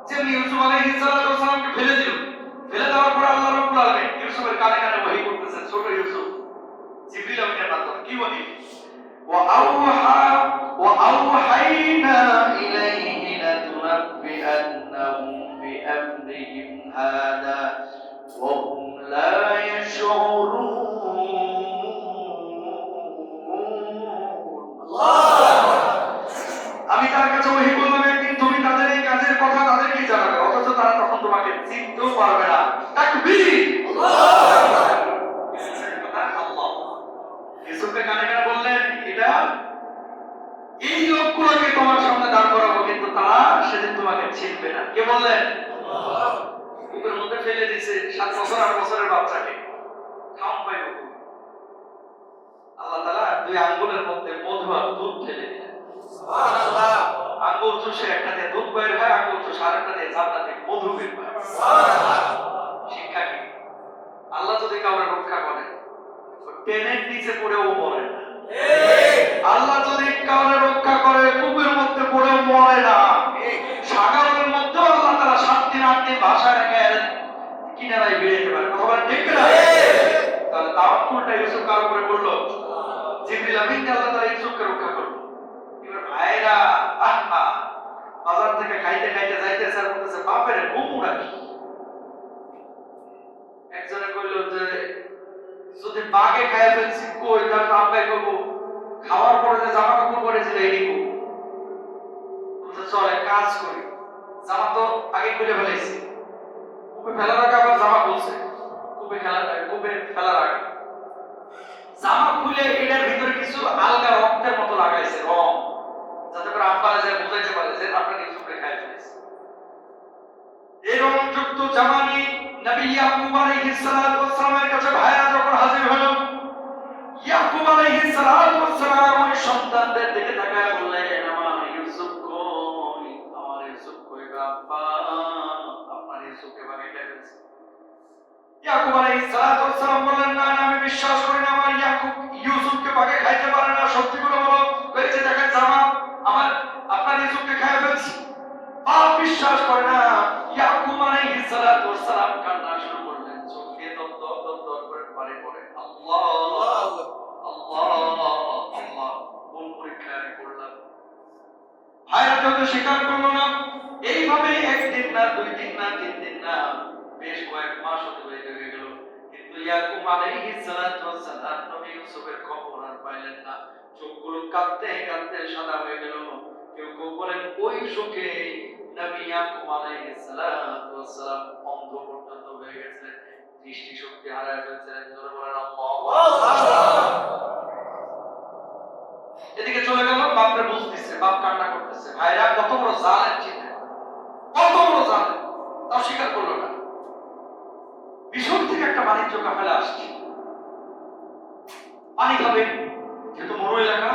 যে ইউসুফ আলাইহিস সালাতু ওয়াস সালামকে ফেলে দিল, ফেলে দেওয়ার পর আল্লাহ রাব্বুল আলামিন ইউসুফের কানে কানে ওহী করতেছেন, ছোট ইউসুফ জিবরিল আমিনের মাধ্যমে। কি বলি, ওয়া আওহাইনা ইলাইহি লাতুনাব্বিআন্নাহুম বিআমরিহিম হাদা ওয়া হুম লা ইয়াশউরুন। আমি তার কাছে ওহী করলাম, একদিন তুমি তাদের এই কাজের কথা তাদেরকে জানাবে, অথচ তারা তখন তোমাকে চিনতেও পারবে না। তাকবীর, আল্লাহু আকবার। আল্লাহ ইউসুফকে কানে কানে বললেন, এটা এই লোকগুলোকে তোমার সামনে দাঁড় করাবো, কিন্তু তারা সেদিন তোমাকে চিনবে না। কে বললেন? আল্লাহ। কূপের মধ্যে ফেলে দিয়েছে 7 বছর 8 বছরের বাচ্চাকে, খাওন পাইব। আল্লাহ তাআলা 2 আঙ্গুলের মধ্যে মধু আর দুধ ঢেলে দিলেন। সুবহানাল্লাহ। আঙ্গুল চুষে একটা দিয়ে দুধ বের হয়, আঙ্গুল চুষে আরেকটা দিয়ে জান্নাত থেকে মধু বের হয়। সুবহানাল্লাহ। শিক্ষা কি? আল্লাহ যদি কাউকে রক্ষা করে, টেনের নিচে পড়েও মরে না। আল্লাহ যদি কাউকে রক্ষা করে, কূপের মধ্যে পড়েও মরে না। সাগরের মধ্যে আল্লাহ তাআলা 7 দিন 8 দিন ভাষা রেখে কিনারায় বেরোতে পারে। কথা বলেন ঠিক না? তাহলে তাওয়াক্কুলটা ইউসুফ কার উপরে করলো? জিবরিল আমিন আল্লাহ তাআলা ইউসুফকে রক্ষা করলো। এবার ভাইরা আহা বাজার থেকে খাইতে খাইতে যাইতেছে আর বলতেছে, বাপের বমুড়া কি? একজনে কইল যে যদি বাগে খাইয়া ফেলছি, কই তার তো আব্বাই করবো, খাওয়ার পরে যে জামা কাপড় পরেছিল এই নিবো। বলছে চল এক কাজ করি, জামা তো আগে খুলে ফেলাইছি, কূপে ফেলার আগে আবার জামা খুলছে, কূপে ফেলার আগে জামা খুলে এটার ভিতরে কিছু আলগা রক্তের মতো লাগাইছে, রং, যাতে করে আব্বারা যে বুঝাইতে পারে যে আপনার ইউসুফকে খাইয়া ফেলেছে। এই রংযুক্ত জামা নিয়ে নবী ইয়াকুব আলাইহিস সালাতু ওয়াস সালামের কাছে ভাইরা যখন হাজির হলো, ইয়াকুব আলাইহিস সালাতু ওয়াস সালাম ওই সন্তানদের দিকে তাকায় বললেন, আমার ইউসুফ কই, আমার ইউসুফ কই আব্বা, আপনার ইউসুফকে বাগে খেয়ে ফেলেছে। ইয়াকুব আলাইহিস সালাতু ওয়াস সালাম বললেন, না না, আমি বিশ্বাস করি না আমার ইয়াকুব ইউসুফকে বাগে খাইতে পারে না, সত্যি করে বলো, কইছে দেখেন জামা আমার আপনার ইউসুফকে খেয়ে ফেলছে। বাপ বিশ্বাস করে না। ইয়াকুব আলাইহিস সালাতু ওয়াস সালাম কান্না শুরু করলেন, চোখে দপ দপ দপ করে পানি পড়ে। আল্লাহ আল্লাহ আল্লাহ, কোন পরীক্ষা আমি করলাম। ভাইরা যত স্বীকার করলো না, এইভাবে একদিন না 2 দিন না 3 দিন না বেশ কয়েক মাস অতিবাহিত হয়ে গেল, কিন্তু ইয়াকুব আলাইহিস সালাতু ওয়াস সালাম নবী ইউসুফের খবর আর পাইলেন না। চোখগুলো কাঁদতে কাঁদতে সাদা হয়ে গেল। কেউ কেউ বলেন ওই শোকে নবী ইয়াকুব আলাইহিস সালাতু ওয়াস সালাম অন্ধ পর্যন্ত হয়ে গেছে, দৃষ্টি শক্তি হারায় ফেলছেন। জোরে বলেন আল্লাহু আকবার। এদিকে চলে গেল, বাপরে বুঝতেছে, বাপ কান্না করতেছে। ভাইরা কত বড় জালেম চিন্তা, কত বড় জালেম, তাও স্বীকার করলো না। মিশর থেকে একটা বাণিজ্য কাফেলা আসছে, পানি খাবে, যেহেতু মরু এলাকা,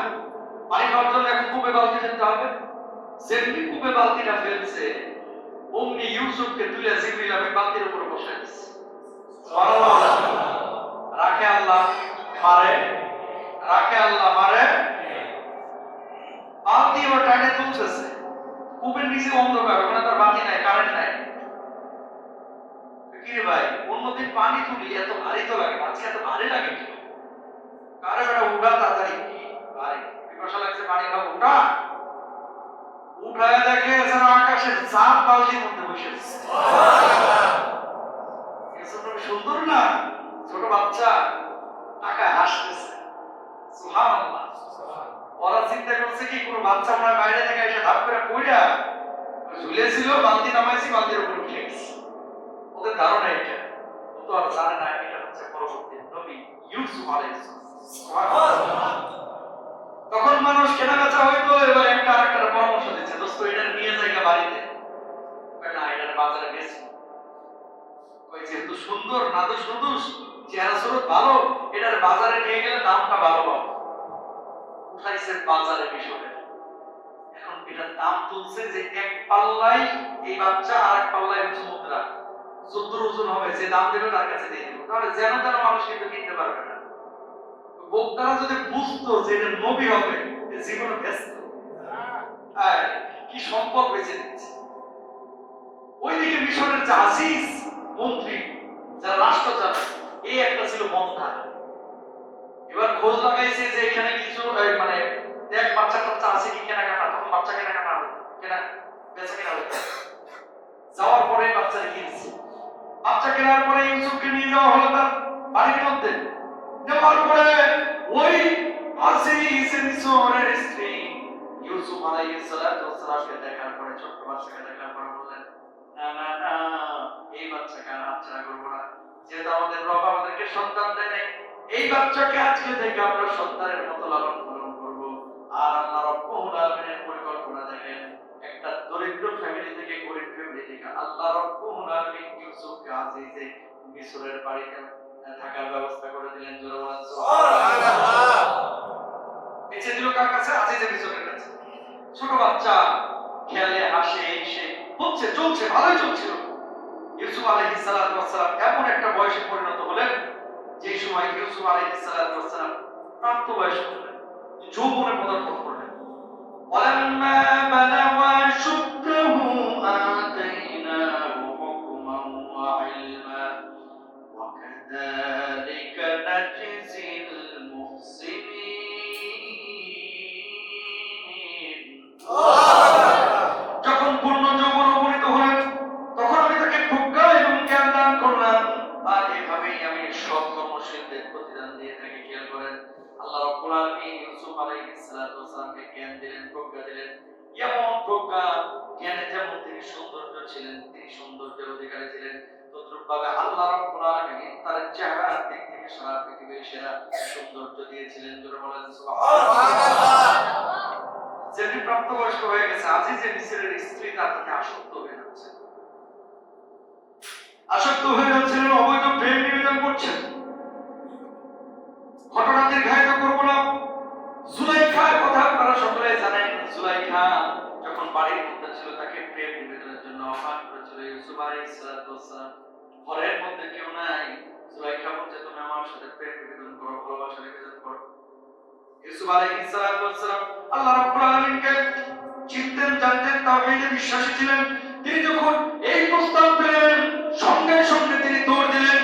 পানি খাওয়ার জন্য এখন কূপে বালতি যেতে হবে। যেমনি কূপে বালতিটা ফেলছে, অমনি ইউসুফকে তুলে জিবরিল আমিন বালতির উপরে বসায় দিচ্ছে। সুবহানাল্লাহ। রাখে আল্লাহ মারে, রাখে আল্লাহ মারে। বালতি এবার টানে তুলতেছে, কূপের নিচে অন্ধকার, ওখানে তার বাতি নাই, কারেন্ট নাই। কি রে ভাই, অন্যদিন পানি তুলি এত ভারী তো লাগে, আজকে এত ভারী লাগে কি? সাত বালতির মধ্যে বসে আছে। সুন্দর না? ছোট বাচ্চা টাকায় হাসতেছে। সুবহানাল্লাহ। ওরা চিন্তা করছে কি কোনো বাচ্চা মনে বাইরে থেকে এসে ধাপ করে পড়া ঝুলেছিল, বালতি নামাইছি, বালতির উপর উঠে গেছে। ওদের ধারণা এটা, তো আর জানে না এটা হচ্ছে পরবর্তী নবী ইউসুফ আলাইহিস সালাম। তখন মানুষ কেনাবেচা হইতো, এবার একটা আরেকটার পরামর্শ দিচ্ছে, দোস্ত এটা নিয়ে যাইগা বাড়িতে, না এটা বাজারে বেশি ওই যেহেতু সুন্দর নাদুস নুদুস চেহারা সুরত ভালো, এটার বাজারে নিয়ে গেলে দামটা ভালো পাবো। উঠাইছে বাজারে মিশরে। এখন এটার দাম তুলছে যে এক পাল্লাই এই বাচ্চা আর এক পাল্লাই হচ্ছে মুদ্রা, যত ওজন হবে যে দাম দেবে তার কাছে দিয়ে দেবো। তাহলে যেন তেন মানুষ কিন্তু কিনতে পারবে না। বক্তারা যদি বুঝতো যে এটা নবী হবে, জীবনে ব্যস্ত কি সম্পদ বেঁচে দিচ্ছে। ওইদিকে মিশরের যে আজিজ মন্ত্রী যারা রাষ্ট্রচার, এই একটা ছিল বন্ধা। এবার খোঁজ লাগাইছে যে এখানে কিছু মানে দেখ বাচ্চা টাচ্চা আছে কি কেনাকাটা, তখন বাচ্চা কেনাকাটা কেনা বেচা কেনা হতো। যাওয়ার পরে বাচ্চারা কিনছে, বাচ্চা কেনার পরে ইউসুফকে নিয়ে যাওয়া হলো তার বাড়ির মধ্যে। নেওয়ার পরে ওই আজিজ মিশরের স্ত্রী ইউসুফ আলাইহিস সালামকে দেখার পরে, ছোট্ট বাচ্চাকে দেখার পরে বললেন, না না না, এই বাচ্চাকে আর হাতছাড়া করবো না, যেহেতু আমাদের রব আমাদেরকে সন্তান দেয়, এই বাচ্চাকে আজকে থেকে আমরা সন্তানের মতো লালন পালন করবো। আর আল্লাহ রব্বুল আলামিনের পরিকল্পনা দেখেন, একটা দরিদ্র ফ্যামিলি থেকে গরিব ফ্যামিলি থেকে আল্লাহ রব্বুল আলামিন ইউসুফকে আজিজে মিশরের বাড়িতে থাকার ব্যবস্থা করে দিলেন। জোরে বলেন সুবহানাল্লাহ। বেঁচে দিল কার কাছে? আজিজে মিশরের কাছে। ছোট বাচ্চা খেলে হাসে এসে হচ্ছে, চলছে, ভালোই চলছিল। ইউসুফ আলাইহিস সালাম এমন একটা বয়সে পরিণত হলেন যে সময় ইউসুফ আলাইহিস সালাম প্রাপ্ত বয়স হলেন, যৌবনে পদার্পণ করলেন। ওয়ালাম্মা বালাগা শুদ্দাহু আতাইনাহু হুকমান ওয়া ইলমা ওয়া কাযালিকা নাজজিল মুহসিনিন। যখন পূর্ণ যৌবন উপনীত হলেন, তখন আমি তাকে প্রজ্ঞা এবং জ্ঞান দান করলাম, আর এভাবেই আমি সৎ কর্মশীলদের প্রতিদান দিয়ে থাকি। খেয়াল করেন, আল্লাহ রাব্বুল আলামিন ইউসুফ আলাইহিস সালামকে জ্ঞান দিলেন, প্রজ্ঞা দিলেন। এমন প্রজ্ঞা জ্ঞানে যেমন তিনি সৌন্দর্য ছিলেন, তিনি সৌন্দর্যের অধিকারী ছিলেন, তদ্রূপভাবে আল্লাহ রাব্বুল আলামিন তার চেহারার দিক থেকে সারা পৃথিবীর সেরা সৌন্দর্য দিয়েছিলেন। জোরে বলেন সুবহানাল্লাহ। যেটি প্রাপ্তবয়স্ক হয়ে গেছে, আজিজে মিসরের স্ত্রী তার প্রতি আসক্ত হয়ে যাচ্ছে, অবৈধ প্রেম নিবেদন করছেন। ঘটনা দীর্ঘায়িত করব না। জুলাইখার কথা আপনারা সকলে জানেন। জুলাইখা যখন বাড়ির মধ্যে ছিল, তাকে প্রেম নিবেদনের জন্য আহ্বান করেছিল ইউসুফ আলাইহিস সালাম। ঘরের মধ্যে কেউ নাই, জুলাইখা বলছে তুমি আমার সাথে প্রেম নিবেদন করো, ভালোবাসা নিবেদন করো। ইউসুফ আলাইহিস সালাম আল্লাহ রাব্বুল আলামিনকে চিনতেন, জানতেন, তাওহীদে বিশ্বাসী ছিলেন। তিনি যখন এই প্রস্তাব পেলেন, সঙ্গে সঙ্গে তিনি দৌড় দিলেন।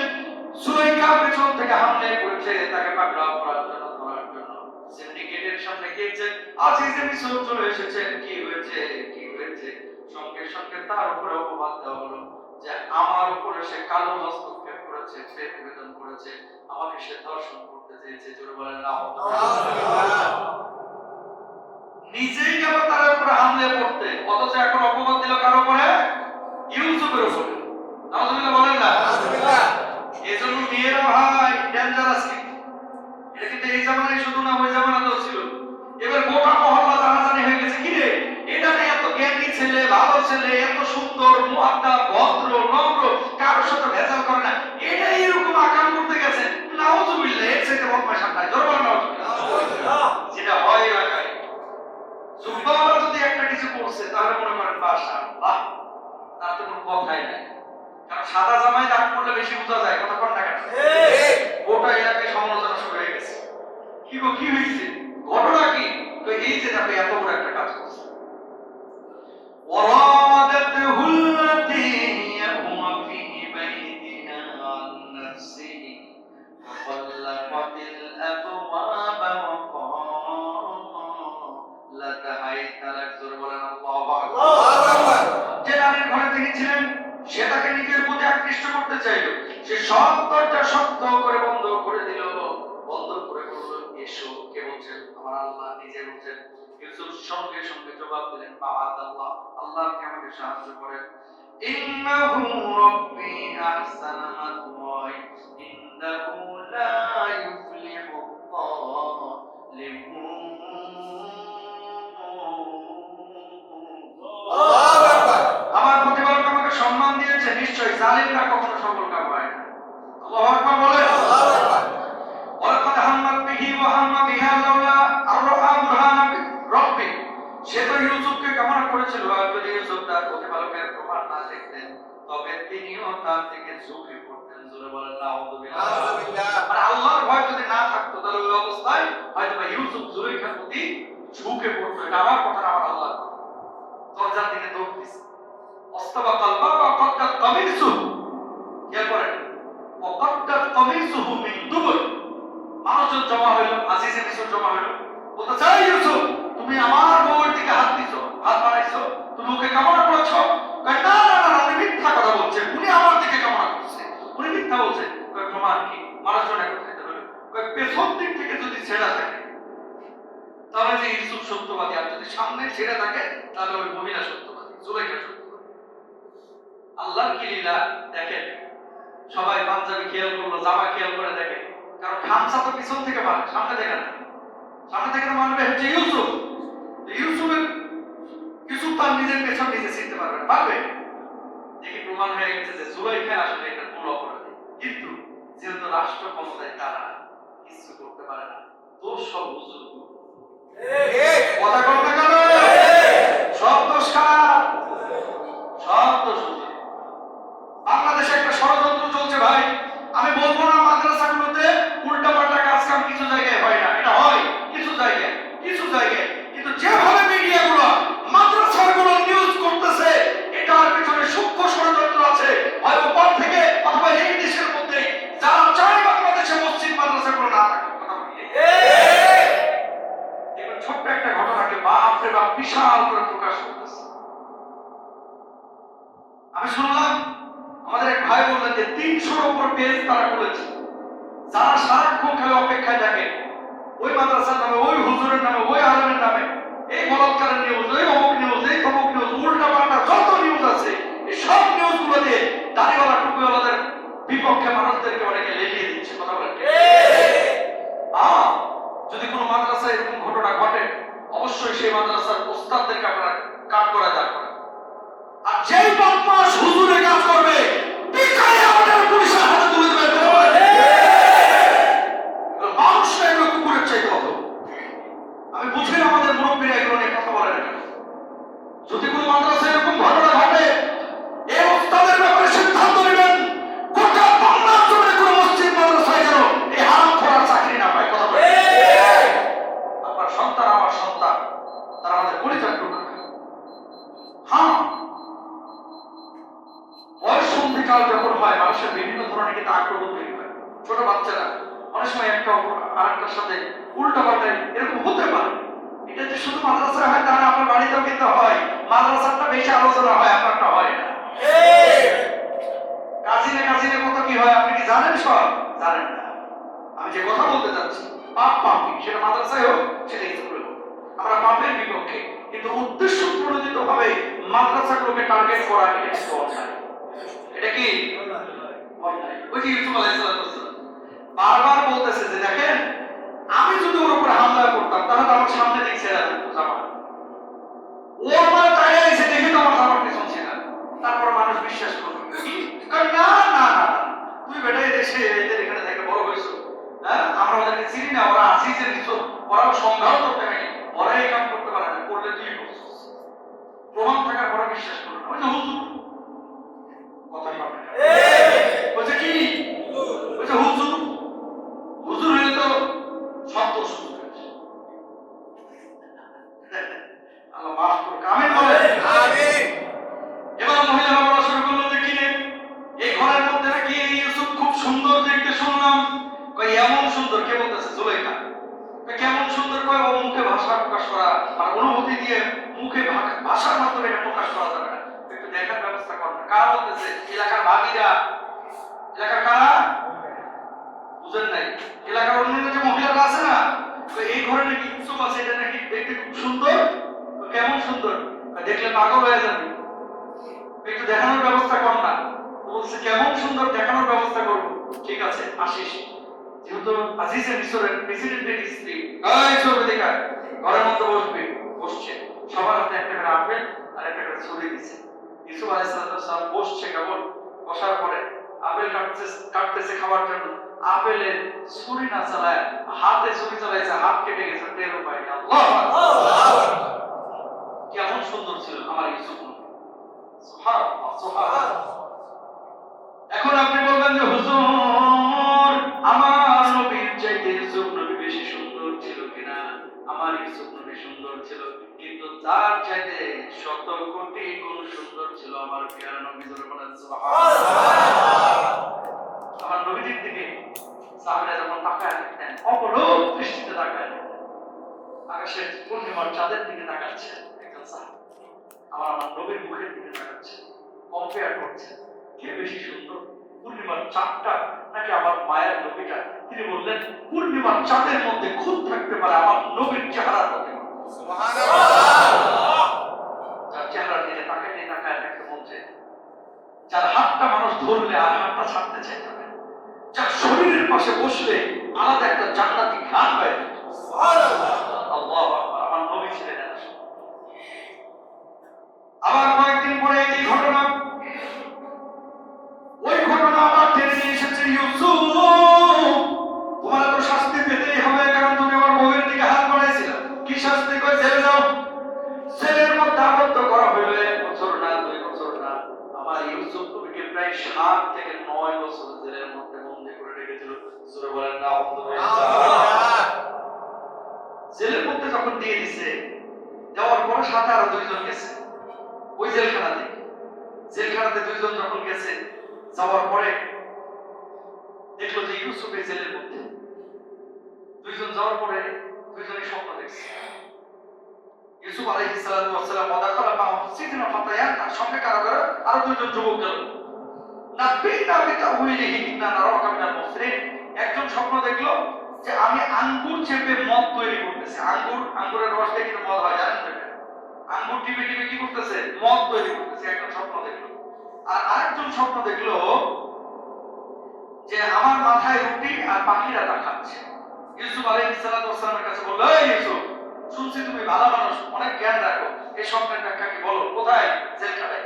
সুলাইখা পেছন থেকে হামলে করেছে তাকে পাকড়াও করার জন্য, ধরার জন্য। সিন্ডিকেটের সামনে গিয়েছে, আজিজে মিশর চলে এসেছেন। কি হয়েছে, কি হয়েছে? সঙ্গে সঙ্গে তার উপরে অপবাদ দেওয়া হলো যে আমার উপরে সে কালো হস্তক্ষেপ করেছে, প্রেম নিবেদন করেছে, আমাকে সে ধর্ষণ করতে চেয়েছে। জোরে বলেন আল্লাহ। নিজেই গেল তার উপরে হামলে পড়তে, অথচ এখন অপবাদ দিল কার উপরে? ইউসুফের উপরে। নাউজুবিল্লাহ বলেন না। এজন্য মেয়েরা ভাই ডেঞ্জারাস। এটা কিন্তু এই জামানায় শুধু না, ওই জামানাতেও ছিল। এবার গোটা মহল্লা জানাজানি হয়ে গেছে, কি রে এটা না এত জ্ঞানী ছেলে, ভালো ছেলে, এত সুন্দর, মুআদ্দাব, ভদ্র, নম্র, কারোর সাথে ভেজাল করে না, এটা এরকম আকাম করতে গেছে। নাউজুবিল্লাহ, এর চাইতে বদমাশ আর নাই। জোরে বলেন নাউজুবিল্লাহ। যেটা হয় এলাকায় যুবকরা যদি একটা কিছু করছে, তাহলে মনে করেন মাশাআল্লাহ, তার তো কোনো কথাই নাই। কারণ সাদা জামায় দাগ পড়লে বেশি বোঝা যায়, কথা কোন না কেন? গোটা এলাকায় সমালোচনা শুরু হয়ে গেছে। কি গো, কি হয়েছে, ঘটনা কি? তো এই যে আপনি এত বড় একটা কাজ করছেন। ওয়ারাদাতহু আল্লাতী ইয়াহুমা ফী বাইতিহা আন নাফসিহি ওয়াল্লাকাতিল আবওয়াবা ওয়া কালাত হাইতালাক। জোরে বলেন আল্লাহু আকবার। যে সব দরজা শক্ত করে বন্ধ করে দিল। বন্ধ করে বলল, এসো। কে বলছেন? আমার আল্লাহ নিজে বলছেন। ইউসুফ সঙ্গে সঙ্গে জবাব দিলেন, মাআযাল্লাহ, আল্লাহকে আমাকে সাহায্য করেন। ইন্নাহু রাব্বি আহসানা মাথওয়ায় ইন্নাহু লা ইউফলিহু যালিমুন। আমার প্রতিপালক আমাকে সম্মান দিয়েছে, নিশ্চয়ই জালিমরা কখনো সফল কাম হয় না। আল্লাহু আকবার বলেন। আল্লাহু আকবার। ওয়ালাকাদ হাম্মাত বিহি ওয়া হাম্মা বিহা লাউলা আররা বুরহানা রাব্বি। সে তো ইউসুফকে কামনা করেছিল, আর যদি ইউসুফ তার প্রতিপালকের প্রমাণ না দেখতেন তবে তিনিও তার দিকে ঝুঁকে পড়তেন। জোরে বলেন নাউযুবিল্লাহ। আর আল্লাহর ভয় যদি না থাকতো তাহলে ওই অবস্থায় হয়তো ইউসুফ জুলাইখার প্রতি ঝুঁকে পড়তো। এটা আমার কথা না, আমার আল্লাহর কথা। দরজার দিকে দৌড় দিছে। অস্তাবাকাল বাবা কদ্দাত কামিসুহু। খেয়াল করেন, ওয়াকদ্দাত কামিসুহু মিন দুবুর। মানুষজন জমা হইল, আজিজে মিশর জমা হইল। বলতে চাই, ইউসুফ তুমি আমার বউয়ের দিকে হাত দিছো, হাত বাড়াইছো, তুমি ওকে কামনা করেছো? কয় না না না, উনি মিথ্যা কথা বলছে, উনি আমার দিকে কামনা করছে, উনি মিথ্যা বলছে। কয় প্রমাণ কি? মানুষজন একত্রিত হইল। কয় পেছন দিক থেকে যদি ছেঁড়া থাকে তাহলে যে ইউসুফ সত্যবাদী, আর যদি সামনে ছেড়ে থাকে তাহলে ওই মহিলা সত্যবাদী, জুলাইখা সত্যবাদী। আল্লাহর কি লীলা দেখেন। সবাই পাঞ্জাবি খেয়াল করলো, জামা খেয়াল করে দেখে, কারণ খামসা তো পিছন থেকে মারে, সামনে দেখে না। সামনে থেকে তো মানবে হচ্ছে ইউসুফ। ইউসুফ তার নিজের পেছন নিজে চিনতে পারবে, পারবে। দেখি প্রমাণ হয়ে গেছে যে জুলাইখা আসলে এটা মূল অপরাধী। কিন্তু যেহেতু রাষ্ট্র ক্ষমতায় তারা কিছু করতে পারে না, দোষ সব হুজুর। কথা বলতে গেলে সব দোষ কার? সব দোষ হুজুর। বাংলাদেশে একটা ষড়যন্ত্র চলছে ভাই। আমি বলবো না মাদ্রাসাগুলোতে উল্টাপাল্টা কাজ কাম কিছু জায়গায় হয় না, এটা হয় কিছু জায়গায়, কিছু জায়গায়। কিন্তু যেভাবে মিডিয়াগুলো মাদ্রাসাগুলো নিউজ করতেছে, এটার পিছনে সূক্ষ্ম ষড়যন্ত্র আছে। হয় উপর থেকে অথবা এই দেশের মধ্যে যারা চায় বাংলাদেশে মসজিদ মাদ্রাসাগুলো না থাকে। কথা বলি ছোট্ট একটা ঘটনাকে বাপরে বাপ বিশাল করে প্রকাশ করতেছে। আমি শুনলাম আমাদের এক ভাই বললেন যে 300-র উপর পেজ তারা খুলেছে। যারা সারাক্ষণ খালি অপেক্ষায় থাকে ওই মাদ্রাসার নামে, ওই হুজুরের নামে, ওই আলেমের নামে, এই বলাৎকারের নিউজ, এই অমুক নিউজ, এই তমুক নিউজ, উল্টা পাল্টা যত নিউজ আছে, এই সব নিউজগুলো দিয়ে দাড়িওয়ালা টুপিওয়ালাদের বিপক্ষে মানুষদেরকে অনেকে লেলিয়ে দিচ্ছে। কথা বলেন যদি কোনো মাদ্রাসায় এরকম ঘটনা ঘটে, অবশ্যই সেই মাদ্রাসার ওস্তাদদেরকে আপনারা কাট করা যাক। আর যেই বদমাশ হুজুরে কাজ করবে পিছায় আমাদের পুলিশের হাতে তুলে দেবে। মানুষরা এগুলো কুকুরের চাইতে হতো। আমি বুঝি না আমাদের মুরব্বীরা এগুলো নিয়ে কথা বলে না। যদি কোনো মাদ্রাসায় এরকম ঘটনা ঘটে, এই ওস্তাদের ব্যাপারে সিদ্ধান্ত নেবেন গোটা বাংলার জমিনে কোনো মসজিদ মাদ্রাসায় যেন এই হারাম খোরার চাকরি না পায়। কথা বলে আপনার সন্তান আমার সন্তান, তারা আমাদের পরিচয় টুকরা। হ্যাঁ, বয়ঃসন্ধিকাল যখন হয় মানুষের বিভিন্ন ধরনের কিন্তু আগ্রহ তৈরি হয়। ছোট বাচ্চারা অনেক সময় একটা আরেকটার সাথে উল্টা পাল্টা এরকম হতে পারে। এটা যে শুধু মাদ্রাসায় হয় তা না, আপনার বাড়িতেও কিন্তু হয়। মাদ্রাসাটা বেশি আলোচনা হয়, আপনারটা হয় না। কাজিনে কাজিনে কত কি হয় আপনি কি জানেন? সব জানেন না। আমি যে কথা বলতে চাচ্ছি, পাপ পাপি, সেটা মাদ্রাসায় হোক সেটা স্কুলে হোক, আমরা পাপের বিপক্ষে। কিন্তু উদ্দেশ্য প্রণোদিত ভাবে মাদ্রাসাগুলোকে টার্গেট করা এটা কিন্তু অন্যায়। এটা কি ওই যে ইউসুফ আলাইহিস সালাম বারবার বলতেছে যে দেখেন, আমি যদি ওর উপরে হামলা করতাম তাহলে তো আমার সামনে দিক ছেড়ে দিত জামা, ও আমার তাইয়া এসে দেখে তো আমার জামার পিছন ছিল। তারপর মানুষ বিশ্বাস করবে না না না, তুই বেটা এদেশে এদের এখানে থেকে বড় হয়েছো, হ্যাঁ আমরা ওদেরকে চিনি না, ওরা আসিজের কিছু, ওরাও সংগ্রাম করতে পারে, ওরা এই কাম করতে পারে না, করলে তুই করছিস। প্রমাণ থাকার পরে বিশ্বাস করবে না। ওই যে হুজুর কথা বলে বলছে কি, বলছে হুজুর, হুজুর হলে তো সত্য সুযোগ। আল্লাহ মাফ করুক, আমিন বলেন। আমিন। এবার মহিলারা বলা শুরু করলো যে কি এই ঘরের মধ্যে নাকি ইউসুফ খুব সুন্দর দেখতে শুনলাম। কই এমন সুন্দর? কে বলতেছে? জুলাইখা। কেমন সুন্দর? কয় ও মুখে ভাষা প্রকাশ করা, মানে অনুভূতি দিয়ে মুখে ভাষার মাধ্যমে এটা প্রকাশ করা যাবে না, একটু দেখার ব্যবস্থা করেন। কারা বলতেছে? এলাকার ভাগিরা, এলাকার কারা বুঝেন নাই? এলাকার অন্যান্য যে মহিলারা আছে না, তো এই ঘরে নাকি ইউসুফ আছে, এটা নাকি দেখতে খুব সুন্দর। তো কেমন সুন্দর? দেখলে পাগল হয়ে যাবে, একটু দেখানোর ব্যবস্থা কর না। তো বলছে কেমন সুন্দর, দেখানোর ব্যবস্থা করব। ঠিক আছে আসিস, যেহেতু আজিজে মিশরের প্রেসিডেন্টের স্ত্রী, এই ছবি দেখা ঘরের মধ্যে বসবে। বসছে, সবার হাতে একটা করে আপেল আর একটা করে ছুরি দিছে। ইউসুফ আলাইহিস সালাম বসছে, কেবল বসার পরে আপেল কাটতেছে খাওয়ার জন্য। আপেলের ছুরি না চালায় হাতে ছুরি চালাইছে, হাত কেটে গেছে, টেরও পায়নি। আল্লাহ, কেমন সুন্দর ছিল আমার ইউসুফ। সুবহানাল্লাহ, সুবহানাল্লাহ। এখন আপনি বলবেন যে হুজুর, আমার নবীর চাইতে ইউসুফ নবী বেশি সুন্দর ছিল কিনা? আমার ইউসুফ নবী সুন্দর ছিল, কিন্তু তার চাইতে শত কোটি গুণ সুন্দর ছিল আমার প্রিয় নবী। জোরে বলেন সুবহানাল্লাহ। আমার নবীর দিকে সাহাবীরা যখন তাকায় দেখতেন, অপলক দৃষ্টিতে তাকায় দেখতেন। আকাশের পূর্ণিমার চাঁদের দিকে তাকাচ্ছে একজন সাহাবী, আমার নবীর মুখের দিকে তাকাচ্ছে, কম্পেয়ার করছে কে বেশি সুন্দর, পূর্ণিমার চাঁদটা নাকি আমার মায়ের নবীটা? তিনি বললেন পূর্ণিমার চাঁদের মধ্যে খুদ থাকতে পারে আমার নবীর চেহারার মধ্যে। সুবহানাল্লাহ। যার চেহারা দিকে তাকাইতে তাকায় থাকতে মন চায়, যার হাতটা মানুষ ধরলে আর হাতটা ছাড়তে চাইতে পারে, যার শরীরের পাশে বসলে আলাদা একটা জান্নাতি ঘ্রাণ পায়। সুবহানাল্লাহ, আল্লাহু আকবার। আমার নবী ছিলেন এত সুন্দর। আবার কয়েকদিন পরে এই ঘটনা, ওই ঘটনা আবার টেনে নিয়ে এসেছে, ইউসুফ তোমার তো শাস্তি পেতেই হবে, কারণ তুমি আমার বউয়ের দিকে হাত বাড়াইছিলে। কি শাস্তি? কই জেলে যাও। জেলের মধ্যে আবদ্ধ করা হইল 1 বছর না 2 বছর না, আমার ইউসুফ নবীকে প্রায় 7 থেকে 9 বছর জেলের মধ্যে বন্দী করে রেখেছিল। জোরে বলেন না আলহামদুলিল্লাহ। জেলের মধ্যে যখন দিয়ে দিছে, যাওয়ার পরে সাথে আরো 2 জন গেছে ওই জেলখানাতে। জেলখানাতে 2 জন যখন গেছে, যাওয়ার পরে দেখলো যে ইউসুফ এই জেলের মধ্যে। 2 জন যাওয়ার পরে 2 জনই স্বপ্ন দেখছে। ইউসুফ আলাইহিস সালাতু ওয়াস সালাম ওয়াদাখালা মা'আহু সিজনা ফাতায়ান, তার সঙ্গে কারাগারে আরো 2 জন যুবক গেল। নাবিনা বিতাউইলিহি ইন্না নারাকা মিনাল মুহসিনিন। একজন স্বপ্ন দেখলো যে আমি আঙ্গুর চেপে মদ তৈরি করতেছি। আঙ্গুরের রস দিয়ে কিন্তু মদ হয়, জানেন তো? আঙ্গুর টিপে টিপে কি করতেছে? মদ তৈরি করতেছে। একজন স্বপ্ন দেখলো। আর আরেকজন স্বপ্ন দেখলো যে আমার মাথায় রুটি আর পাখিরা তা খাচ্ছে। ইউসুফ আলাইহিস সালাতু ওয়াস সালামের কাছে বলল, এই ইউসুফ, শুনছি তুমি ভালো মানুষ, অনেক জ্ঞান রাখো, এই স্বপ্নের ব্যাখ্যা কি বলো? কোথায়? জেলখানায়।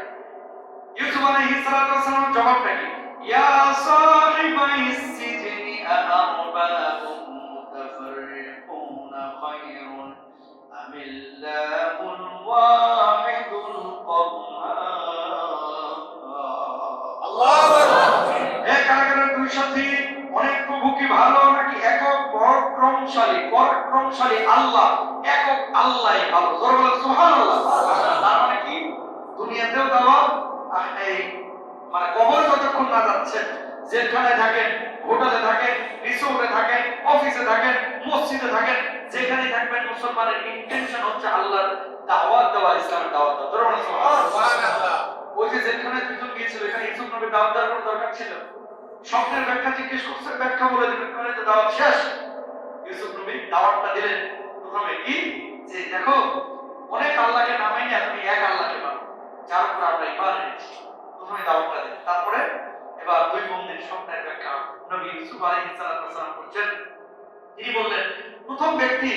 ইউসুফ আলাইহিস সালাতু ওয়াস সালাম জবাবটা কি? ইয়া সাহিবাইস সিজনি আরবাবুম মুতাফাররিকুনা খায়রুন আমিল্লাহুল ওয়াহিদুল কাহ্হার। আল্লাহু আকবার। এই কারাগারের 2 সাথী অনেক প্রভু কি ভালো, নাকি একক পরাক্রমশালী আল্লাহ? একক আল্লাহই ভালো। জোরে বলেন সুবহানাল্লাহ। তার মানে কি? দুনিয়াতেও দাওয়াত, এই মানে কবরে যতক্ষণ না যাচ্ছেন, জেলখানায় থাকেন, হোটেলে থাকেন, রিসোর্টে থাকেন, অফিসে থাকেন, মসজিদে থাকেন, যেখানেই থাকবেন, মুসলমানের ইন্টেনশন হচ্ছে আল্লাহর দাওয়াত দেওয়া, ইসলামের দাওয়াত দেওয়া। জোরে বলেন সুবহানাল্লাহ। ওই যে জেলখানায় 2 জন গিয়েছিল, এখানে ইউসুফ নবীর দাওয়াত দেওয়ার কোনো দরকার ছিল? স্বপ্নের ব্যাখ্যা জিজ্ঞেস করছে, ব্যাখ্যা বলে দিবেন, মানে তো দাওয়াত শেষ। ইউসুফ নবী দাওয়াতটা দিলেন প্রথমে কি, যে দেখো অনেক আল্লাহকে নামাই না, তুমি এক আল্লাহকে মানো, যার উপর আমরা ঈমান এনেছি। প্রথমে দাওয়াতটা দিলেন। তারপরে এবার 2 বন্ধুর স্বপ্নের ব্যাখ্যা নবী ইউসুফ আলাইহিস সালাম করছেন। তিনি বললেন, প্রথম ব্যক্তি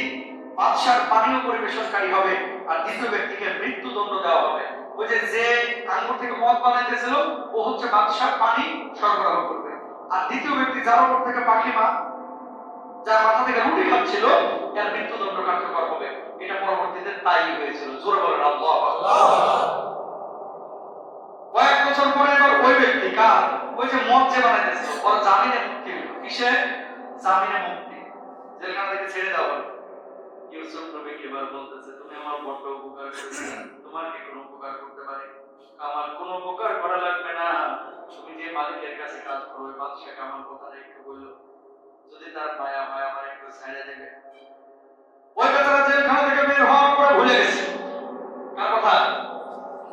বাদশার পানীয় পরিবেশনকারী হবে, আর দ্বিতীয় ব্যক্তিকে মৃত্যুদণ্ড দেওয়া হবে। ওই যে আঙ্গুর থেকে মদ বানাইতেছিল, ও হচ্ছে বাদশার পানি সরবরাহ করবে। আর দ্বিতীয় ব্যক্তি যার উপর থেকে পাখি যার মাথা থেকে রুটি খাচ্ছিল, এর মৃত্যুদণ্ড কার্যকর হবে। এটা পরবর্তীতে তাই হয়েছিল। জোরে বলেন আল্লাহু আকবার। কয়েক বছর পরে এবার ওই ব্যক্তি কার, ওই যে মদ যে বানাইতেছিল, ওর জামিনে মুক্তি হলো। কিসে? জামিনে মুক্তি। জেলখানা থেকে ছেড়ে দেওয়া হলো। ইউসুফ নবী এবার বলতেছে, তুমি আমার বড় উপকার করেছিলে, তোমার কি কোনো উপকার করতে পারি? আমার কোনো উপকার করা লাগবে না, তুমি যে মালিকের কাছে কাজ করো, ওই বাদশাকে আমার কথাটা একটু বললো, যদি তার মায়া হয় আমার একটু ছেড়ে দেবে। ওই বেচারা জেলখানা থেকে বের হওয়ার পরে ভুলে গেছে কার কথা?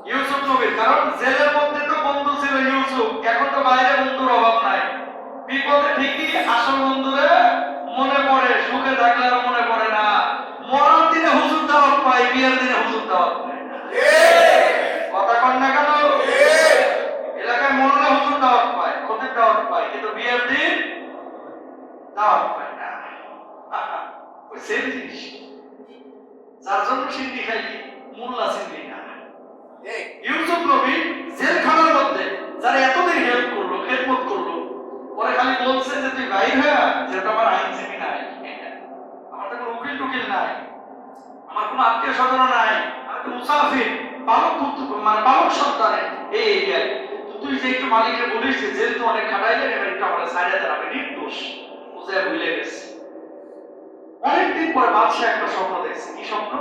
ইউসুফ নবীর। কারণ জেলের মধ্যে তো বন্ধু ছিল ইউসুফ, এখন তো বাইরে বন্ধুর অভাব নাই। বিপদে ঠিকই আসল বন্ধুরে মনে পড়ে, সুখে থাকলে আর মনে পড়ে না। মরার দিনে হুজুর দাওয়াত পায়, বিয়ের দিনে হুজুর দাওয়াত পায় না। কথা কন না কেন? এলাকায় মরলে হুজুর দাওয়াত পায়, খতিব দাওয়াত পায়, কিন্তু বিয়ের দিন দাওয়াত পায় না। ওই সেম জিনিস, যার জন্য সিন্দি খাইলি মোল্লা সিন্দি না। ইউসুফ নবী জেলখানার মধ্যে যারা এতদিন হেল্প করলো, খেদমত করলো, পরে খালি বলছে যে তুই বাইর হয়ে যেটা আমার আইনজীবী নাই, আমার তো কোনো উকিল টুকিল নাই, আমার কোনো আত্মীয় স্বজন নাই, আমি তো মুসাফির, পালক পুত্র, মানে পালক সন্তানের এই এরিয়ায়। তো তুই যে একটু মালিককে বলিস যে জেল তো অনেক খাটাইলেন, এবার একটু আমার সাইডে দেন, আমি নির্দোষ, বুঝে ভুলে গেছে। অনেকদিন পরে বাদশাহ একটা স্বপ্ন দেখছে। কি স্বপ্ন?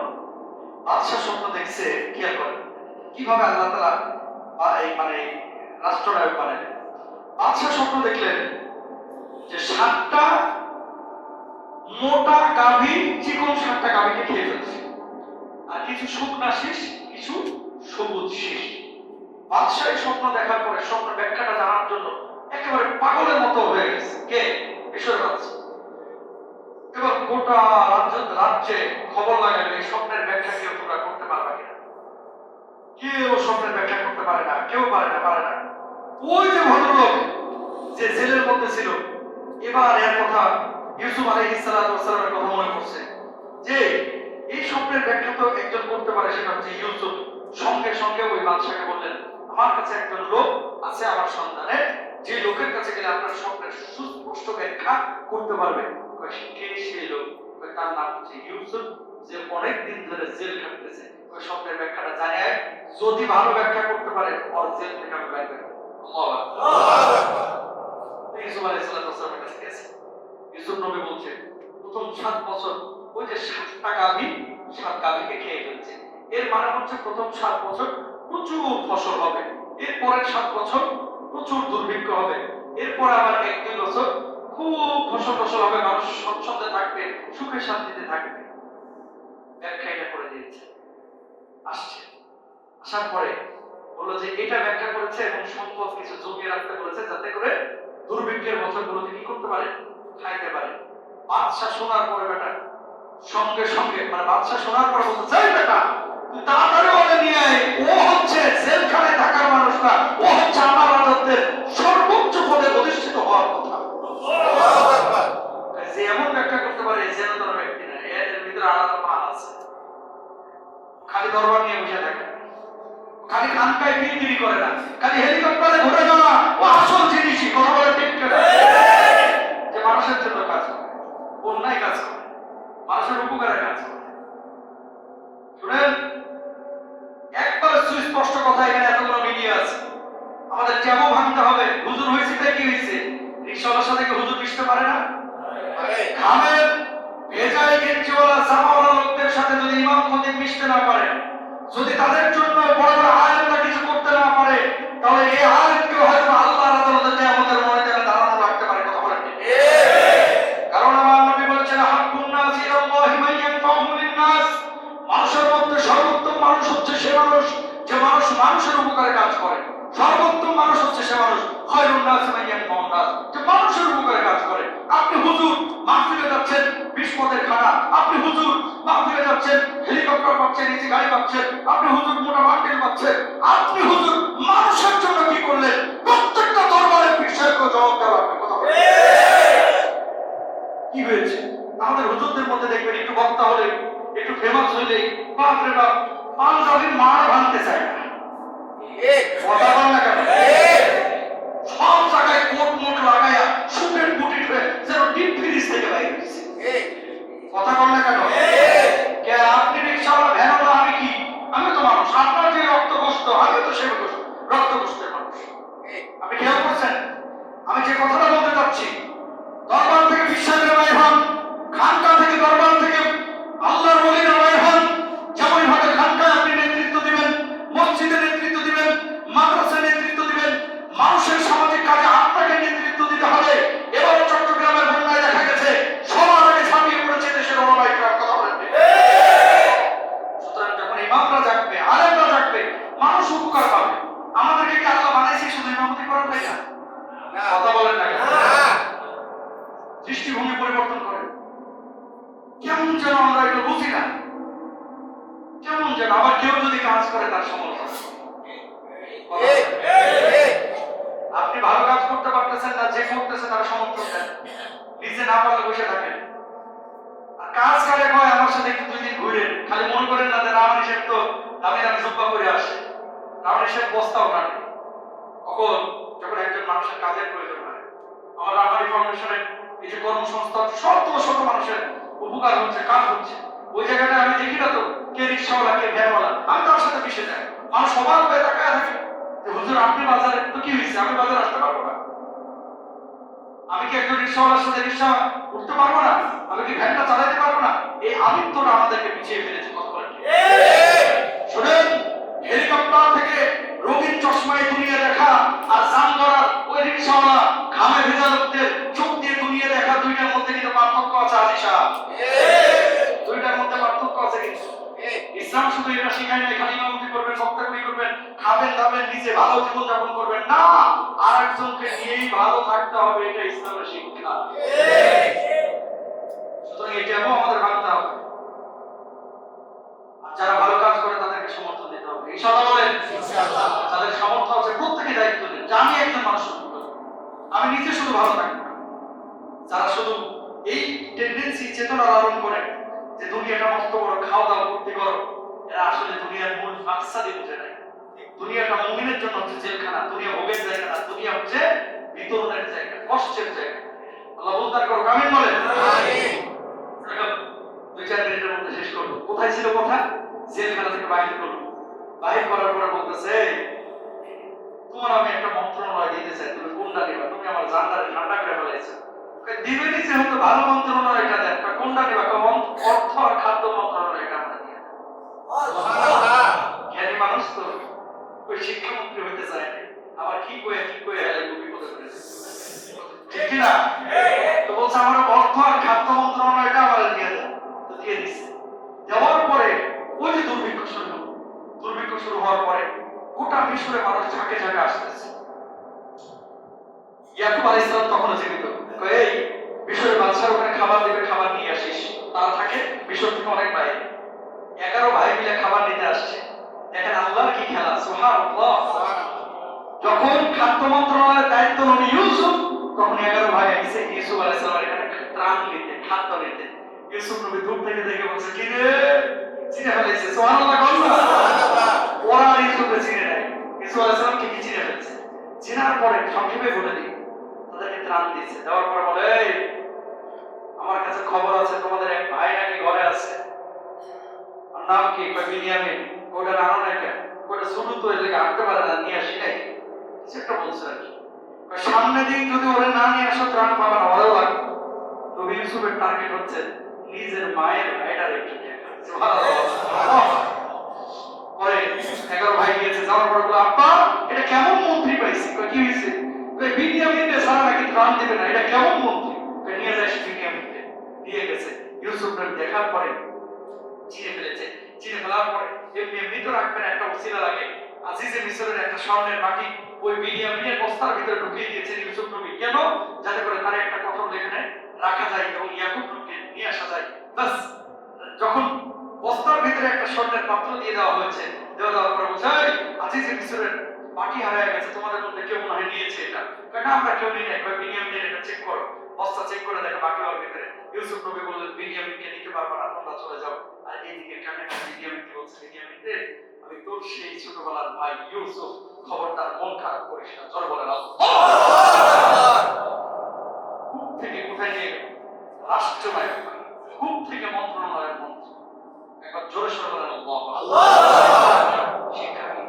বাদশাহ স্বপ্ন দেখছে, খেয়াল করেন কিভাবে আল্লাহ তাআলা মানে রাষ্ট্রনায়ক বানালেন। বাদশাহ স্বপ্ন দেখলেন যে 7টা মোটা গাভী চিকন 7টা গাভীকে খেয়ে ফেলছে, আর কিছু শুকনা শীষ, কিছু সবুজ শীষ। বাদশাহ এই স্বপ্ন দেখার পরে স্বপ্নের ব্যাখ্যাটা জানার জন্য একেবারে পাগলের মতো হয়ে গেছে। কে? ঈশ্বর বাদশাহ। এবার গোটা রাজ্যে খবর লাগালো এই স্বপ্নের ব্যাখ্যা কেউ তোমরা করতে পারবে কিনা। কেউ স্বপ্নের ব্যাখ্যা করতে পারে না, কেউ পারে না। ওই যে ভদ্রলোক যে জেলের মধ্যে ছিল, এবার এর কথা ইউসুফ আলাইহিস সালাতু ওয়াস সালামের কথা মনে পড়ছে যে এই স্বপ্নের ব্যাখ্যা তো একজন করতে পারে, সেটা হচ্ছে ইউসুফ। সঙ্গে সঙ্গে ওই বাদশাকে বললেন, আমার কাছে একজন লোক আছে আমার সন্তানের, যে লোকের কাছে গেলে আপনার স্বপ্নের সুস্পষ্ট ব্যাখ্যা করতে পারবে। কে সেই লোক? তার নাম হচ্ছে ইউসুফ, যে অনেক দিন ধরে জেল খাটতেছে। ওই স্বপ্নের ব্যাখ্যাটা জানে, যদি ভালো ব্যাখ্যা করতে পারে ওর জেল থেকে আমি বাইরে করব। আল্লাহু আকবার। ইউসুফ আলাইহিস সালামের কাছে গেছে। ইউসুফ নবী বলছে প্রথম 7 বছর ওই যে 7টা গাভী 7 গাভীকে খেয়ে ফেলছে, এর মানে হচ্ছে প্রথম 7 বছর প্রচুর ফসল হবে, এর পরের 7 বছর প্রচুর দুর্ভিক্ষ হবে, এরপর আবার 1-2 বছর খুব ফসল হবে, মানুষ স্বচ্ছন্দে থাকবে, সুখে শান্তিতে থাকবে। ব্যাখ্যা এটা করে দিয়েছে। আসার পরে বললো যে এটা ব্যাখ্যা করেছে এবং সম্পদ কিছু জমিয়ে রাখতে বলেছে, যাতে করে দুর্ভিক্ষের বছরগুলোতে কি করতে পারে, খাইতে পারে। বাদশা শোনার পরে বেটা সঙ্গে সঙ্গে, মানে বাদশা শোনার পরে বলতে চাই, বেটা তুই তাড়াতাড়ি ওকে নিয়ে আয়, ও হচ্ছে জেলখানায় থাকার মানুষ না, ও হচ্ছে আমার রাজত্বের সর্বোচ্চ পদে অধিষ্ঠিত হওয়ার কথা। যে এমন ব্যাখ্যা করতে পারে যেন তার ব্যক্তি না, এর ভিতরে আলাদা মান আছে। খালি দরবার নিয়ে বসে থাকে, খালি খানকায় বিক্রি করে না, খালি হেলিকপ্টারে ঘুরে না, ও আসল জিনিসই কথা বলে ঠিক করে, যে মানুষের জন্য কাজ করে, অন্যায় কাজ করে, মানুষের উপকারে কাজ করে। শুনেন, একবার সুস্পষ্ট কথা, এখানে এতগুলো মিডিয়া আছে, আমাদের ট্যাবও ভাঙতে হবে। হুজুর হয়েছে তাই কি হয়েছে? রিক্সাওয়ালার সাথে কি হুজুর মিশতে পারে না? খামের ভেজাই গেঞ্জিওয়ালা জামাওয়ালা লোকদের সাথে যদি ইমাম খতিব মিশতে না পারে, যদি তাদের জন্য বড় বড় আলেমরা কিছু করতে না পারে, তাহলে এই আলেমকে হয়তো আল্লাহর আদালতে আমাদের ময়দানে দাঁড়ানো লাগতে পারে। কথা বলেন ঠিক? কারণ আমার নবী বলেছেন, হাক্কুন নাস ইলাল্লাহি মান ইয়ানফাউহু লিন-নাস, মানুষের মধ্যে সর্বোত্তম মানুষ হচ্ছে সে মানুষ যে মানুষ মানুষের উপকারে কাজ করে। সর্বোত্তম মানুষ হচ্ছে সে মানুষ, খায়রুন নাস মান ইয়ানফাউন নাস, যে মানুষের উপকারে কাজ করে। আপনি হুজুর মাহফিলে যাচ্ছেন 20 পদের খানা, আপনি হুজুর মাহফিলে যাচ্ছেন হেলিকপ্টার পাচ্ছেন, নিচে গাড়ি পাচ্ছেন, আপনি হুজুর মোটা বান্ডেল পাচ্ছেন, আপনি হুজুর মানুষের জন্য কি করলেন? প্রত্যেকটা দরবারের বিষয়কে জবাব দেওয়া লাগবে। কথা বলেন কি হয়েছে? আমাদের হুজুরদের মধ্যে দেখবেন একটু বক্তা হলে, একটু ফেমাস হইলে, বাপ রে বাপ, পাঞ্জাবির মার ভাঙতে চায় না। কথা বল না কেন? সব জায়গায় কোট মোট লাগাইয়া সুটের বুটি হয়ে যেন ডিপ ফ্রিজ থেকে বাইরে হয়েছে। কথা বল না কেন? কে আপনি রিক্সাওয়ালা, ভ্যানওয়ালা, আমি কি? আমি তো মানুষ। আপনার যে রক্তগ্রস্ত, আমি তো সে রক্তগ্রস্তের মানুষ। আপনি খেয়াল করছেন আমি যে কথাটা বলতে চাচ্ছি? দরবার থেকে বিশ্বাসের বাইর হন, খানকা থেকে দরবার থেকে আল্লাহর ওলিরা বাইর হন। যেমন ভাবে খানকায় আপনি নেতৃত্ব দিবেন, মসজিদে নেতৃত্ব দিবেন, মাদ্রাসায় নেতৃত্ব দিবেন, মানুষের সামাজিক কাজে আপনাকে নেতৃত্ব দিতে হবে। এবার চট্টগ্রামের বন্যায় দেখা গেছে সবার আগে ছাপিয়ে পড়েছে দেশের ওলামায়ে কেরাম। আবার কেউ যদি কাজ করে তার সমর্থন। আপনি ভালো কাজ করতে পারতেছেন না, যে করতেছে তার সমর্থন দেন, নিজে না পারলে বসে থাকেন। আর কাজ কারে কয় আমার সাথে একটু 2 দিন ঘুরেন, খালি মনে করেন না যে রামান হিসেব তো দামি দামি জুব্বা করে আসে, রামান হিসেব বস্তাও না। কখন যখন একজন মানুষের কাজের প্রয়োজন হয়, আমার রামারি ফাউন্ডেশনের এই যে কর্মসংস্থান শত শত মানুষের উপকার হচ্ছে, কাজ হচ্ছে, ওই জায়গাটা আমি দেখি না তো কে রিক্সাওয়ালা কে ভ্যানওয়ালা, আমি তার সাথে মিশে যাই। মানুষ সবার হয়ে তাকায় থাকে যে হুজুর আপনি বাজারে, তো কি হয়েছে আমি বাজারে আসতে পারবো না? আমি কি একজন রিক্সাওয়ালার সাথে রিক্সা উঠতে পারবো না? আমি কি ভ্যানটা চালাতে পারবো না? এই আমিত্বটা আমাদেরকে পিছিয়ে ফেলেছে। কথা বলেন শুনেন, হেলিকপ্টার থেকে রঙিন চশমায় দুনিয়া দেখা আর জামগড়ার ওই রিক্সাওয়ালা ঘামে ভেজা লোকদের চোখ দিয়ে দুনিয়া দেখা, দুইটার মধ্যে কিন্তু পার্থক্য আছে। আজিশা, দুইটার মধ্যে পার্থক্য আছে। কিন্তু ইসলাম শুধু এটা শিখায় না এখানে ইমামতি করবেন, সত্তাগুলি করবেন, খাবেন দাবেন, নিজে ভালো জীবন যাপন করবেন না, আর একজনকে নিয়েই ভালো থাকতে হবে, এটা ইসলামের শিক্ষা। সুতরাং এটাও আমাদের মানতে হবে। আর যারা ভালো কাজ করে তাদেরকে সমর্থন দিতে হবে। ইনশাআল্লাহ বলেন ইনশাআল্লাহ। যাদের সামর্থ্য আছে প্রত্যেকে দায়িত্ব নেন যে আমি একজন মানুষ, আমি নিজে শুধু ভালো থাকবো না। যারা শুধু এই টেন্ডেন্সি চেতনা লালন করে যে দুনিয়াটা মস্ত বড়, খাওয়া দাওয়া করতে করো, এরা আসলে দুনিয়ার মূল মাকসাদই বুঝে নাই। দুনিয়াটা মুমিনের জন্য হচ্ছে জেলখানা, দুনিয়া ভোগের জায়গা না, দুনিয়া হচ্ছে বিতরণের জায়গা, কষ্টের জায়গা। আল্লাহ বলতার করো, আমিন বলেন আমিন। 2-4 মিনিটের মধ্যে শেষ করবো। কোথায় ছিল কথা? জেলখানা থেকে বাহির করলো। বাহির করার পরে বলতেছে, তোমার আমি একটা মন্ত্রণালয় দিতে চাই, তুমি কোনটা নেবা? তুমি আমার জানটারে ঠান্ডা করে ফেলাইছো। দিবে নিচে হয়তো ভালো মন্ত্রণালয়টা দেন, কোনটা নেবা? অর্থ আর খাদ্য মন্ত্রণালয়টা আমরা দিয়ে দেন। জ্ঞানী মানুষ তো ওই শিক্ষামন্ত্রী হইতে চায় না, আবার কি কয়ে হেলে বিপদে পড়েছে, ঠিক না? তো বলছে আমার অর্থ আর খাদ্য মন্ত্রণালয়টা আমার দিয়ে দেন। তো দিয়ে দিচ্ছে। দেওয়ার পরে ওই যে দুর্ভিক্ষ শুরু হওয়ার পরে গোটা মিশরে মানুষ ঝাঁকে ঝাঁকে আসতেছে। ইয়াকুব আলাইহিস সালাম তখনও জীবিত। এই মিশরের বাদশার ওখানে খাবার দেবে, খাবার নিয়ে আসিস। তারা থাকে মিশর থেকে অনেক বাইরে। 11 ভাই মিলে খাবার নিতে আসছে। দেখেন আল্লাহর কি খেলা, সুবহানাল্লাহ। যখন খাদ্য মন্ত্রণালয়ের দায়িত্ব নবী ইউসুফ, তখন 11 ভাই আসছে ইউসুফ আলাইহিস সালামের এখানে ত্রাণ নিতে, খাদ্য নিতে। ইউসুফ নবী দূর থেকে দেখে বলছে, কি রে চিনে ফেলেছে, সুবহানাল্লাহ বলবা। ওরা ইউসুফকে চিনে নাই, ইউসুফ আলাইহিস সালাম কি চিনে ফেলেছে। চিনার পরে সংক্ষেপে বলে দিই, তাদেরকে ত্রাণ দিচ্ছে। দেওয়ার পরে বলে, আমার কাছে খবর আছে তোমাদের এক ভাই নাকি ঘরে আছে, আর নাম কি? বিনিয়ামিন। ওটা আনো না কেন? ওটা শুরু তো এলাকা আনতে পারে না, নিয়ে আসি নাই, কিছু একটা বলছে আর কি। সামনে দিন যদি ওরা না নিয়ে আসো ত্রাণ পাবে না, ভালো লাগবে। নবী ইউসুফের টার্গেট হচ্ছে নিজের মায়ের ভাইটার একটু দেখা। পরে 11 ভাই গিয়েছে, যাওয়ার পরে বলে, আব্বা এটা কেমন মন্ত্রী পাইছি? কি হয়েছে? বিনিয়ামিনকে সারা নাকি ত্রাণ দিবে না, এটা কেমন মন্ত্রী? নিয়ে যাস বিনিয়ামিনকে। দিয়ে গেছে। ইউসুফ দেখার পরে চিনে ফেলেছে। চিনে ফেলার পরে এমনি তো রাখবেন, একটা উসিলা লাগে। আজিজে মিসরের একটা স্বর্ণের বাটি ওই বিনিয়ামিনের বস্তার ভিতরে ঢুকিয়ে দিয়েছেন ইউসুফ নবী। কেন? যাতে করে তার একটা কথা এখানে রাখা যায় এবং ইয়াকুব নবীকে নিয়ে আসা যায়। বাস যখন বস্তার ভিতরে একটা স্বর্ণের পাত্র দিয়ে দেওয়া হয়েছে, দেওয়ার পরে বলছে, আজিজে মিসরের বাটি হারিয়ে গেছে, তোমাদের মধ্যে কেউ মনে হয় নিয়েছে এটা। কারণ আমরা কেউ নিই না, বিনিয়ামিনের এটা চেক করো। বস্তা চেক করে দেখো বাকি ওর ভিতরে। ইউসুফ নবী বললেন, বিনিয়ামিনকে নিতে পারবো না, তোমরা চলে যাও। আর এইদিকে কানে কানে বিনিয়ামিনকে বলছে, বিনিয়ামিন রে, আমি তোর সেই ছোটবেলার ভাই ইউসুফ, খবরদার মন খারাপ করিস না। জোরে বলেন আল্লাহ। কূপ থেকে কোথায় নিয়ে রাষ্ট্রনায়ক, কূপ থেকে মন্ত্রণালয়ের মন্ত্রী। একবার জোরে সরে বলেন আল্লাহ। শিক্ষা কি?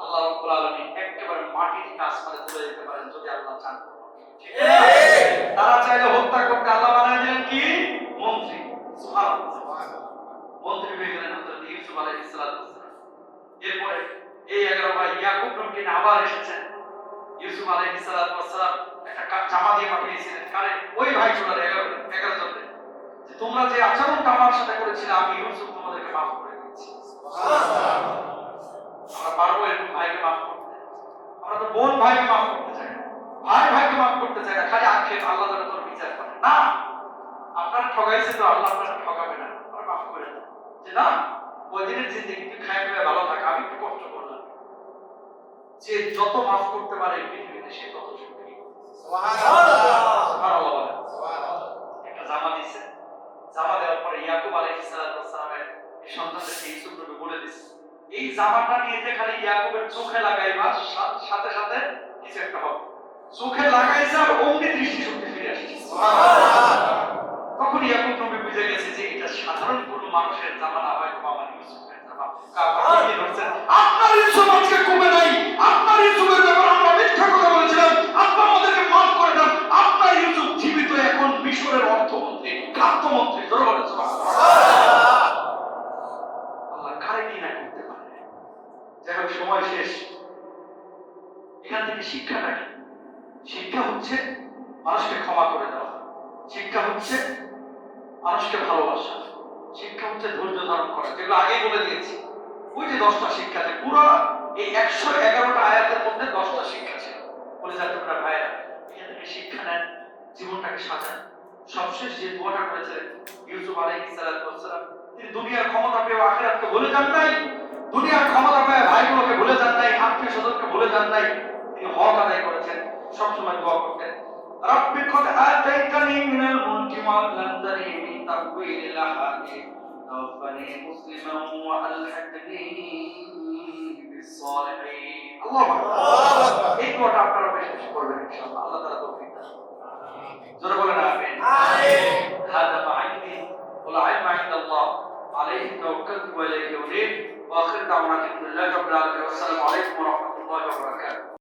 আল্লাহ রাব্বুল আলামিন একেবারে মাটি থেকে আসমানে তুলে দিতে পারেন যদি আল্লাহ চান। তারা চাইলে হত্যা করতে, আল্লাহ বানায় দিলেন কি? মন্ত্রী। সুবহানাল্লাহ। মন্ত্রী হয়ে গেলেন হযরত ইউসুফ আলাইহিস সালাম। এরপরে এই 11 ভাই ইয়াকুব নবীকে আবার এসেছেন। ইউসুফ আলাইহিস সালাম একটা জামা দিয়ে পাঠিয়েছিলেন। কারে? ওই ভাই চলে 11 জনকে, যে তোমরা যে আচরণটা আমার সাথে করেছিলে, আমি ইউসুফ তোমাদেরকে মাফ করে দিচ্ছি। সুবহানাল্লাহ। আমরা পারবো এরকম ভাইকে মাফ করতে? আমরা তো বোন ভাইকে মাফ করতে চাই না, ভাইকে মাফ করতে চাই না, খালি আক্ষেপ, আল্লাহ যেন তোর বিচার করে। না, আপনারা ঠগাইছে তো আল্লাহ আপনারা ঠকাবে না, আমরা মাফ করে দেন। যে না, ওই দিনের জিন্দেগি তুই খায় খায় ভালো থাক, আমি একটু কষ্ট করলাম। যে যত মাফ করতে পারে এই পৃথিবীতে সে তত সুখী। সুবহানাল্লাহ বলেন। একটা জামা দিছে, জামা দেওয়ার পরে ইয়াকুব আলাইহিস সালামের এই সন্তানদেরকে ইউসুফ নবী বলে দিছে, এই জামাটা নিয়ে যে খালি ইয়াকুবের চোখে লাগাইবা সাথে সাথে কিছু একটা হবে। চোখে লাগাইছে আর অমনি দৃষ্টি শক্তি ফিরে আসছে। তখন ইয়াকুব নবী বুঝে গেছে যে এটা সাধারণ কোনো মানুষের জামা না, হয়তো আমার ইউসুফের জামা। আপনার ইউসুফ আজকে কমে নাই, আপনার ইউসুফের ব্যাপারে আমরা মিথ্যা কথা বলেছিলাম, আপনার আমাদেরকে মাফ করে দেন। আপনার ইউসুফ জীবিত এখন মিশরের অর্থমন্ত্রী, খাদ্যমন্ত্রী। জোরে বলেন সুবহানাল্লাহ। আল্লাহ কারে কি না করতে পারে। যাই হোক, সময় শেষ। এখান থেকে শিক্ষাটা কি? শিক্ষা হচ্ছে মানুষকে ক্ষমা করে দেওয়া, শিক্ষা হচ্ছে মানুষকে ভালোবাসা, শিক্ষা হচ্ছে ধৈর্য ধারণ করা, যেগুলো আগে বলে দিয়েছি। ওই যে 10টা শিক্ষাতে পুরো এই 111টা আয়াতের মধ্যে 10টা শিক্ষা ছিল। বলে যাতে তোমরা ভাইরা এখান থেকে শিক্ষা নেন, জীবনটাকে সাজান। সবশেষ যে দোয়াটা করেছিলেন ইউসুফ আলাইহিস সালাম, তিনি দুনিয়ার ক্ষমতা পেয়ে আখিরাতকে ভুলে যান নাই, দুনিয়ার ক্ষমতা পেয়ে ভাইগুলোকে ভুলে যান নাই, আত্মীয় স্বজনকে ভুলে যান নাই। তিনি হক আদায় করেছেন, সবসময় দোয়া করতেন, রব্বি কদ আতাইতানি মিনাল মুলকি ওয়া আল্লামতানি মিন তাওয়িলিল আহাদিস তাওফানি মুসলিমান ওয়া আলহাকনি বিস সালিহিন। আল্লাহু আকবার। এই দোয়াটা আপনারা বেশি বেশি করবেন ইনশাআল্লাহ। আল্লাহ তাআলা তৌফিক দান। জোরে বলেন আমিন। আমিন। হাদা মা ইলমি ওয়াল ইলমু ইনদাল্লাহ আলাইহি তাওয়াক্কালতু ওয়া ইলাইহি উনীব ওয়া আখির দাওয়ানা আলহামদুলিল্লাহি রাব্বিল আলামিন। আসসালামু আলাইকুম ওয়া রাহমাতুল্লাহি ওয়া বারাকাতুহু।